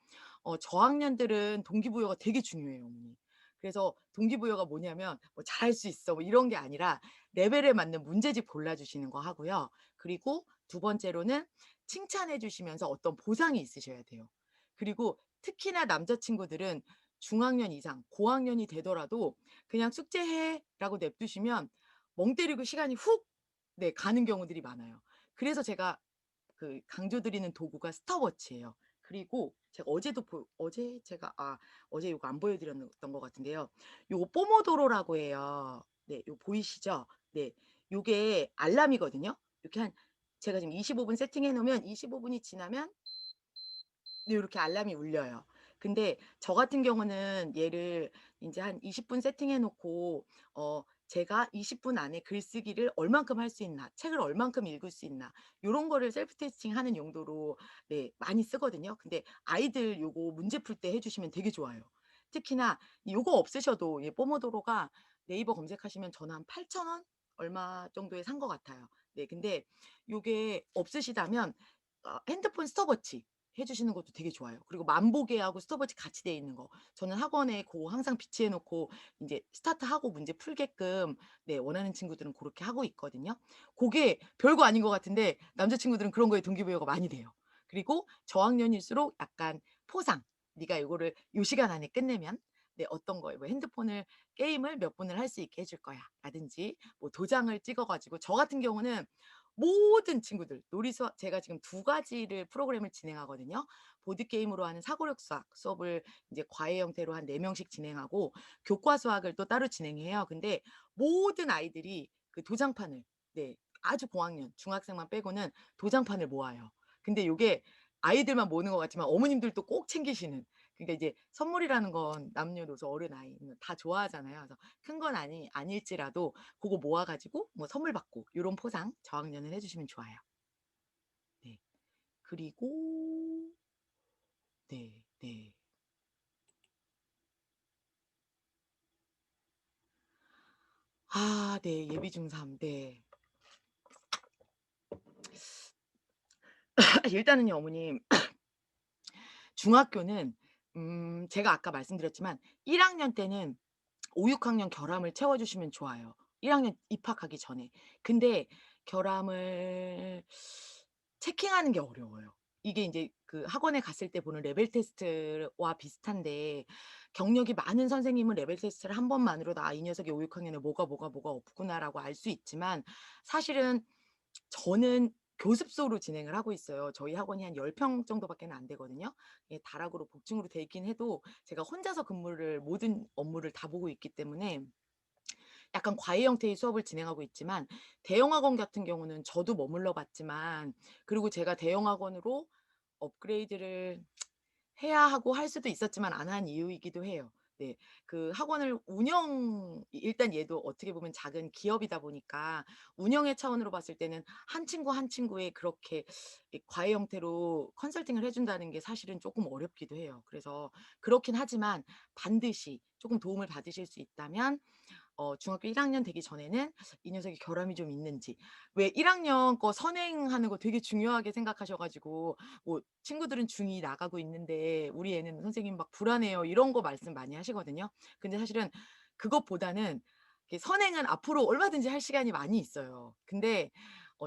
저학년들은 동기부여가 되게 중요해요 어머니. 그래서 동기부여가 뭐냐면 뭐 "잘할 수 있어." 뭐 이런 게 아니라 레벨에 맞는 문제집 골라 주시는 거 하고요. 그리고 두 번째로는 칭찬해 주시면서 어떤 보상이 있으셔야 돼요. 그리고 특히나 남자 친구들은 중학년 이상 고학년이 되더라도 그냥 "숙제해."라고 냅두시면 멍 때리고 시간이 훅 네 가는 경우들이 많아요. 그래서 제가 강조드리는 도구가 스톱워치예요. 그리고 제가 어제 제가 어제 요거 안 보여 드렸던 것 같은데요. 요거 포모도로라고 해요. 네. 요 보이시죠? 네. 요게 알람이거든요. 이렇게 제가 지금 25분 세팅해 놓으면 25 분이 지나면 네 요렇게 알람이 울려요. 근데 저 같은 경우는 얘를 인제 한 20분 세팅해 놓고 제가 20분 안에 글쓰기를 얼만큼 할 수 있나, 책을 얼만큼 읽을 수 있나 요런 거를 셀프 테스팅하는 용도로 네 많이 쓰거든요. 근데 아이들 요거 문제 풀 때 해 주시면 되게 좋아요. 특히나 요거 없으셔도 포모도로가 네이버 검색하시면 저는 한 8,000원 얼마 정도에 산 것 같아요. 네 근데 요게 없으시다면 핸드폰 스톱워치 해 주시는 것도 되게 좋아요. 그리고 만보계하고 스톱워치 같이 돼 있는 거. 저는 학원에 고거 항상 비치해 놓고 인제 스타트하고 문제 풀게끔 네 원하는 친구들은 고렇게 하고 있거든요. 고게 별거 아닌 것 같은데 남자 친구들은 그런 거에 동기부여가 많이 돼요. 그리고 저학년일수록 약간 포상, "네가 요거를 요 시간 안에 끝내면 네 어떤 거에 뭐 핸드폰을 게임을 몇 분을 할 수 있게 해줄 거야."라든지 뭐 도장을 찍어 가지고 저 같은 경우는 모든 친구들 놀이 수업 제가 지금 두 가지를 프로그램을 진행하거든요. 보드게임으로 하는 사고력 수학 수업을 이제 과외 형태로 한 4 명씩 진행하고 교과 수학을 또 따로 진행해요. 근데 모든 아이들이 그 도장판을 네 아주 고학년 중학생만 빼고는 도장판을 모아요. 근데 요게 아이들만 모으는 것 같지만 어머님들도 꼭 챙기시는 그러니까 이제 선물이라는 건 남녀노소 어른아이 다 좋아하잖아요. 그래서 큰 건 아닐지라도 고거 모아 가지고 뭐 선물 받고 요런 포상 저학년은 해 주시면 좋아요. 네. 그리고 네. 네. 아 네. 예비 중3. 네. 일단은요 어머님 중학교는 제가 아까 말씀드렸지만 1 학년 때는 5-6 학년 결함을 채워 주시면 좋아요, 1 학년 입학하기 전에. 근데 결함을 체킹하는 게 어려워요. 이게 인제 그 학원에 갔을 때 보는 레벨 테스트와 비슷한데 경력이 많은 선생님은 레벨 테스트를 한 번만으로도 '아 이 녀석이 5-6 학년에 뭐가 없구나.'라고 알 수 있지만 사실은 저는 교습소로 진행을 하고 있어요. 저희 학원이 한 10평 정도밖에는 안 되거든요. 예 다락으로 복층으로 돼 있긴 해도 제가 혼자서 근무를 모든 업무를 다 보고 있기 때문에 약간 과외 형태의 수업을 진행하고 있지만 대형 학원 같은 경우는 저도 머물러 봤지만 그리고 제가 대형 학원으로 업그레이드를 해야 하고 할 수도 있었지만 안 한 이유이기도 해요. 네. 그 학원을 일단 얘도 어떻게 보면 작은 기업이다 보니까 운영의 차원으로 봤을 때는 한 친구 한 친구에 그렇게 이 과외 형태로 컨설팅을 해 준다는 게 사실은 쪼끔 어렵기도 해요. 그래서 그렇긴 하지만 반드시 쪼금 도움을 받으실 수 있다면 중학교 1 학년 되기 전에는 이 녀석이 결함이 좀 있는지 왜 1 학년 거 선행하는 거 되게 중요하게 생각하셔 가지고 뭐 친구들은 중2 나가고 있는데 "우리 애는 선생님 막 불안해요." 이런 거 말씀 많이 하시거든요. 근데 사실은 그것보다는 이게 선행은 앞으로 얼마든지 할 시간이 많이 있어요. 근데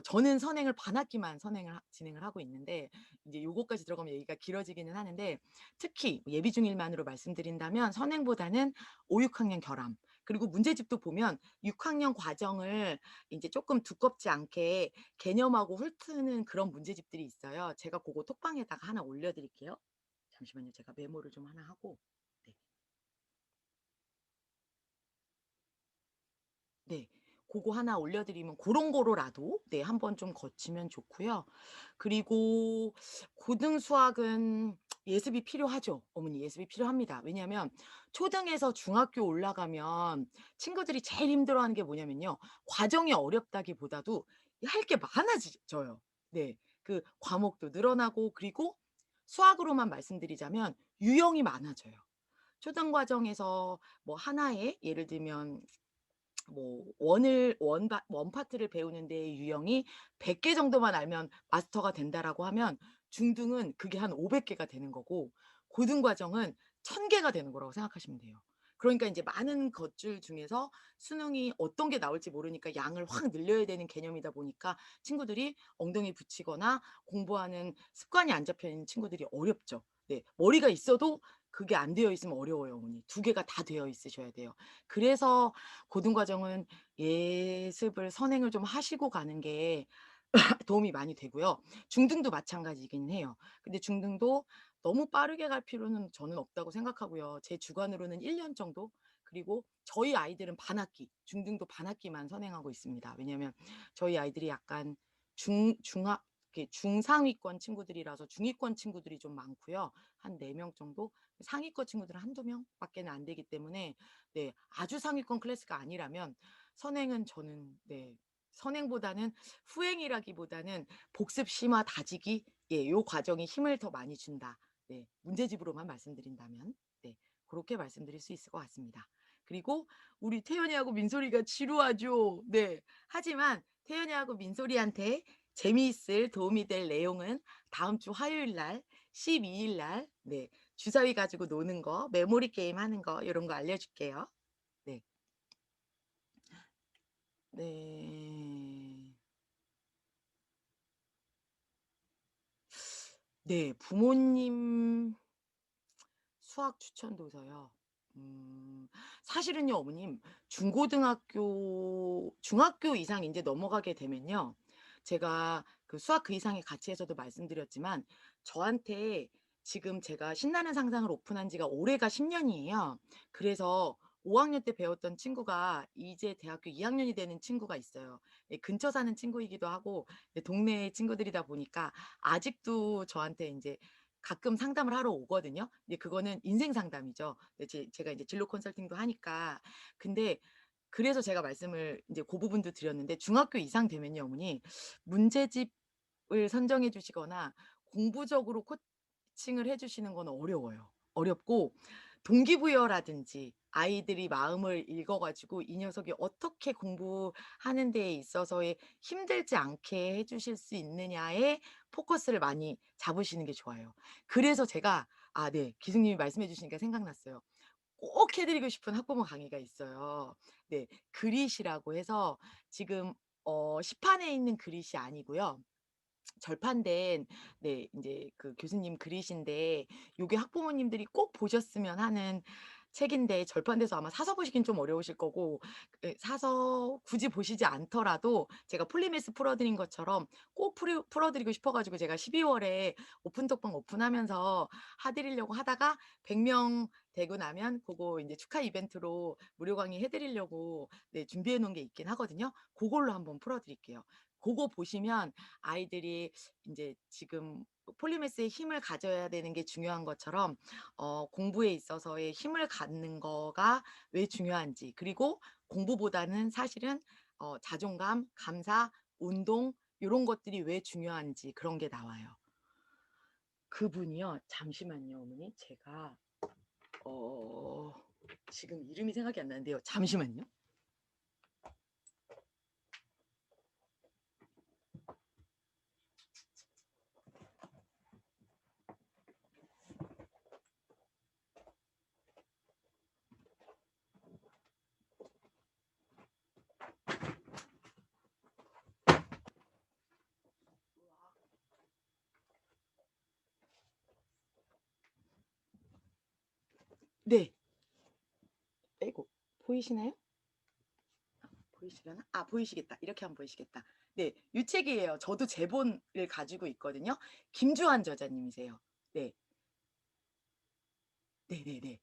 저는 선행을 반 학기만 선행을 진행을 하고 있는데 이제 요거까지 들어가면 얘기가 길어지기는 하는데 특히 예비 중일만으로 말씀드린다면 선행보다는 5-6 학년 결함 그리고 문제집도 보면 6 학년 과정을 인제 쪼끔 두껍지 않게 개념하고 훑는 그런 문제집들이 있어요. 제가 고거 톡방에다가 하나 올려 드릴게요. 잠시만요. 제가 메모를 좀 하나 하고 네. 네. 고거 하나 올려 드리면 고런 거로라도 네 한번 좀 거치면 좋고요. 그리고 고등 수학은 예습이 필요하죠. 어머니 예습이 필요합니다. 왜냐하면 초등에서 중학교 올라가면 친구들이 제일 힘들어하는 게 뭐냐면요. 과정이 어렵다기보다도 할 게 많아져요. 네. 그 과목도 늘어나고 그리고 수학으로만 말씀드리자면 유형이 많아져요. 초등 과정에서 뭐 하나의 예를 들면 뭐 원을 원 파트를 배우는데 유형이 100개 정도만 알면 마스터가 된다라고 하면 중등은 그게 한 500 개가 되는 거고 고등 과정은 1000 개가 되는 거라고 생각하시면 돼요. 그러니까 인제 많은 것들 중에서 수능이 어떤 게 나올지 모르니까 양을 확 늘려야 되는 개념이다 보니까 친구들이 엉덩이 붙이거나 공부하는 습관이 안 잡혀 있는 친구들이 어렵죠. 네. 머리가 있어도 그게 안 되어 있으면 어려워요 어머니. 두 개가 다 되어 있으셔야 돼요. 그래서 고등 과정은 예습을 선행을 좀 하시고 가는 게 도움이 많이 되고요. 중등도 마찬가지이긴 해요. 근데 중등도 너무 빠르게 갈 필요는 저는 없다고 생각하고요. 제 주관으로는 1년 정도? 그리고 저희 아이들은 반학기, 중등도 반학기만 선행하고 있습니다. 왜냐하면 저희 아이들이 약간 중학 이렇게 중상위권 친구들이라서 중위권 친구들이 좀 많고요. 한 4명 정도? 상위권 친구들은 1-2 명밖에는 안 되기 때문에 네 아주 상위권 클래스가 아니라면 선행은 저는 네 선행보다는 후행이라기보다는 복습 심화 다지기 예 요 과정이 힘을 더 많이 준다. 네. 문제집으로만 말씀드린다면 네 고렇게 말씀드릴 수 있을 것 같습니다. 그리고 우리 태연이하고 민솔이가 지루하죠. 네. 하지만 태연이하고 민솔이한테 재미있을 도움이 될 내용은 다음 주 화요일 날 12일 날 네 주사위 가지고 노는 거, 메모리 게임 하는 거 요런 거 알려 줄게요. 네. 네. 네. 부모님 수학 추천 도서요. 음. 사실은요 어머님 중학교 이상 인제 넘어가게 되면요. 제가 그 수학 그 이상의 가치에서도 말씀드렸지만 저한테 지금 제가 신나는 상상을 오픈한 지가 올해가 10 년이에요. 그래서 5 학년 때 배웠던 친구가 이제 대학교 2 학년이 되는 친구가 있어요. 예 근처 사는 친구이기도 하고 예 동네 친구들이다 보니까 아직도 저한테 인제 가끔 상담을 하러 오거든요. 근데 그거는 인생 상담이죠. 근데 제가 이제 진로 컨설팅도 하니까. 근데 그래서 제가 말씀을 인제 고 부분도 드렸는데 중학교 이상 되면요 어머니 문제집을 선정해 주시거나 공부적으로 코칭을 해 주시는 건 어려워요. 어렵고 동기부여라든지 아이들이 마음을 읽어 가지고 이 녀석이 어떻게 공부하는 데에 있어서의 힘들지 않게 해 주실 수 있느냐에 포커스를 많이 잡으시는 게 좋아요. 그래서 제가 네. 기숙님이 말씀해 주시니까 생각났어요. 꼭 해 드리고 싶은 학부모 강의가 있어요. 네. 그릿이라고 해서 지금 시판에 있는 그릿이 아니고요. 절판된 네 인제 그 교수님 글이신데 요게 학부모님들이 꼭 보셨으면 하는 책인데 절판돼서 아마 사서 보시긴 좀 어려우실 거고 사서 굳이 보시지 않더라도 제가 폴리매스 풀어 드린 것처럼 꼭 풀어 드리고 싶어 가지고 제가 12 월에 오픈톡방 오픈하면서 하 드리려고 하다가 100명 되고 나면 고거 인제 축하 이벤트로 무료 강의 해 드리려고 네 준비해 놓은 게 있긴 하거든요. 고걸로 한번 풀어 드릴게요. 고거 보시면 아이들이 인제 지금 폴리매스의 힘을 가져야 되는 게 중요한 것처럼 공부에 있어서의 힘을 갖는 거가 왜 중요한지 그리고 공부보다는 사실은 자존감, 감사, 운동 요런 것들이 왜 중요한지 그런 게 나와요. 그분이요. 잠시만요 어머니. 제가 어 지금 이름이 생각이 안 나는데요. 잠시만요. 네. 아이고 보이시나요? 보이시려나? 보이시겠다. 이렇게 하면 보이시겠다. 네. 요 책이에요. 저도 제본을 가지고 있거든요. 김주한 저자님이세요. 네. 네네네.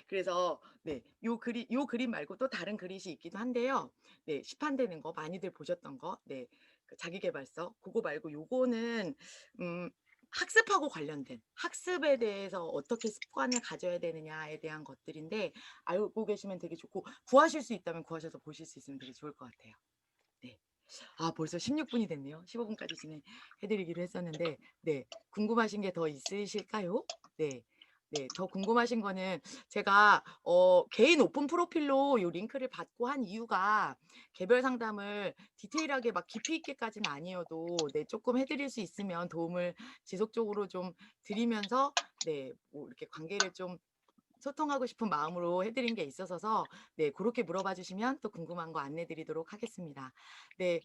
그래서 네. 요 그림 말고 또 다른 그릿이 있기도 한데요. 네. 시판되는 거 많이들 보셨던 거. 네. 그 자기계발서 고거 말고 요거는 음 학습하고 관련된 학습에 대해서 어떻게 습관을 가져야 되느냐에 대한 것들인데 알고 계시면 되게 좋고 구하실 수 있다면 구하셔서 보실 수 있으면 되게 좋을 것 같아요. 네. 벌써 16 분이 됐네요. 15 분까지 진행해 드리기로 했었는데 네. 궁금하신 게 더 있으실까요? 네. 네. 더 궁금하신 거는 제가 개인 오픈 프로필로 요 링크를 받고 한 이유가 개별 상담을 디테일하게 막 깊이 있게까지는 아니어도 네 쪼끔 해 드릴 수 있으면 도움을 지속적으로 좀 드리면서 네 뭐 이렇게 관계를 좀 소통하고 싶은 마음으로 해 드린 게 있어서서 네 고렇게 물어봐 주시면 또 궁금한 거 안내 드리도록 하겠습니다. 네.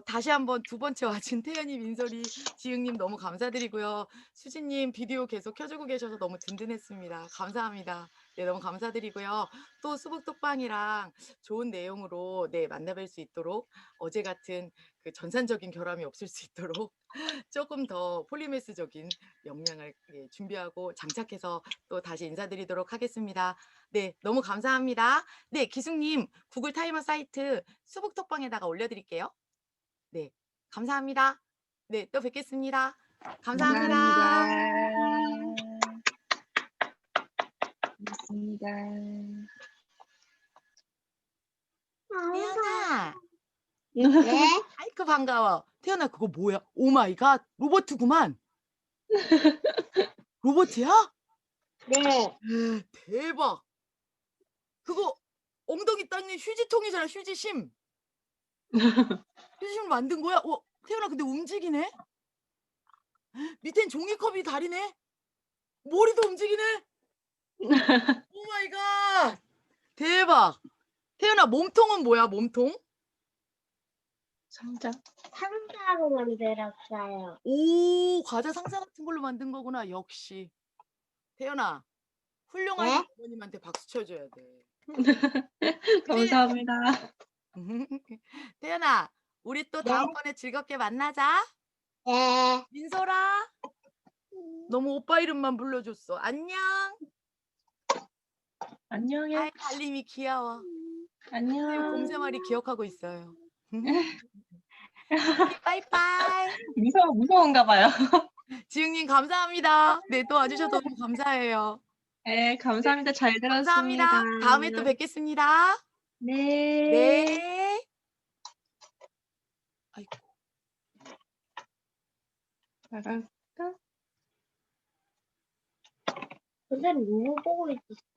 다시 한번 두 번째 와준 태연이, 민솔이, 지흥님 너무 감사드리고요. 수지님 비디오 계속 켜 주고 계셔서 너무 든든했습니다. 감사합니다. 네 너무 감사드리고요. 또 수북 톡방이랑 좋은 내용으로 네 만나 뵐 수 있도록 어제 같은 그 전산적인 결함이 없을 수 있도록 쪼끔 더 폴리매스적인 역량을 예 준비하고 장착해서 또 다시 인사드리도록 하겠습니다. 네. 너무 감사합니다. 네. 기숙님 구글 타이머 사이트 수북 톡방에다가 올려 드릴게요. 네. 감사합니다. 네. 또 뵙겠습니다. 감사합니다. 감사합니다. 고맙습니다. 태연아. 네? 아이고 반가워. 태연아 그거 뭐야? 오 마이 갓. 로버트구만. 로버트야? 네. 대박. 그거 엉덩이 닦는 휴지통이잖아, 휴지심. 휴지심을 만든 거야? 태연아 근데 움직이네? 밑엔 종이컵이 다리네? 머리도 움직이네? 오 마이 갓. 대박. 태연아 몸통은 뭐야, 몸통? 상자. 상자로 만들었어요. 오 과자 상자 같은 걸로 만든 거구나, 역시. 태연아 훌륭하신 네? 어머님한테 박수 쳐 줘야 돼. 그지? 감사합니다. 태연아 우리 또 네? 다음번에 즐겁게 만나자. 네. 민솔아 너무 오빠 이름만 불러줬어. 안녕. 안녕해. 달림이 귀여워. 선생님 곰 안녕. 3 마리 기억하고 있어요. 우리 빠이빠이. 무서운가 봐요. 지흥님 감사합니다. 네 또 와주셔서 너무 감사해요. 네, 네 감사합니다. 잘 들었습니다. 감사합니다. 다음에 또 뵙겠습니다. 네. 네. 아이고. 나갈까? 선생님 누구 보고 있었어요?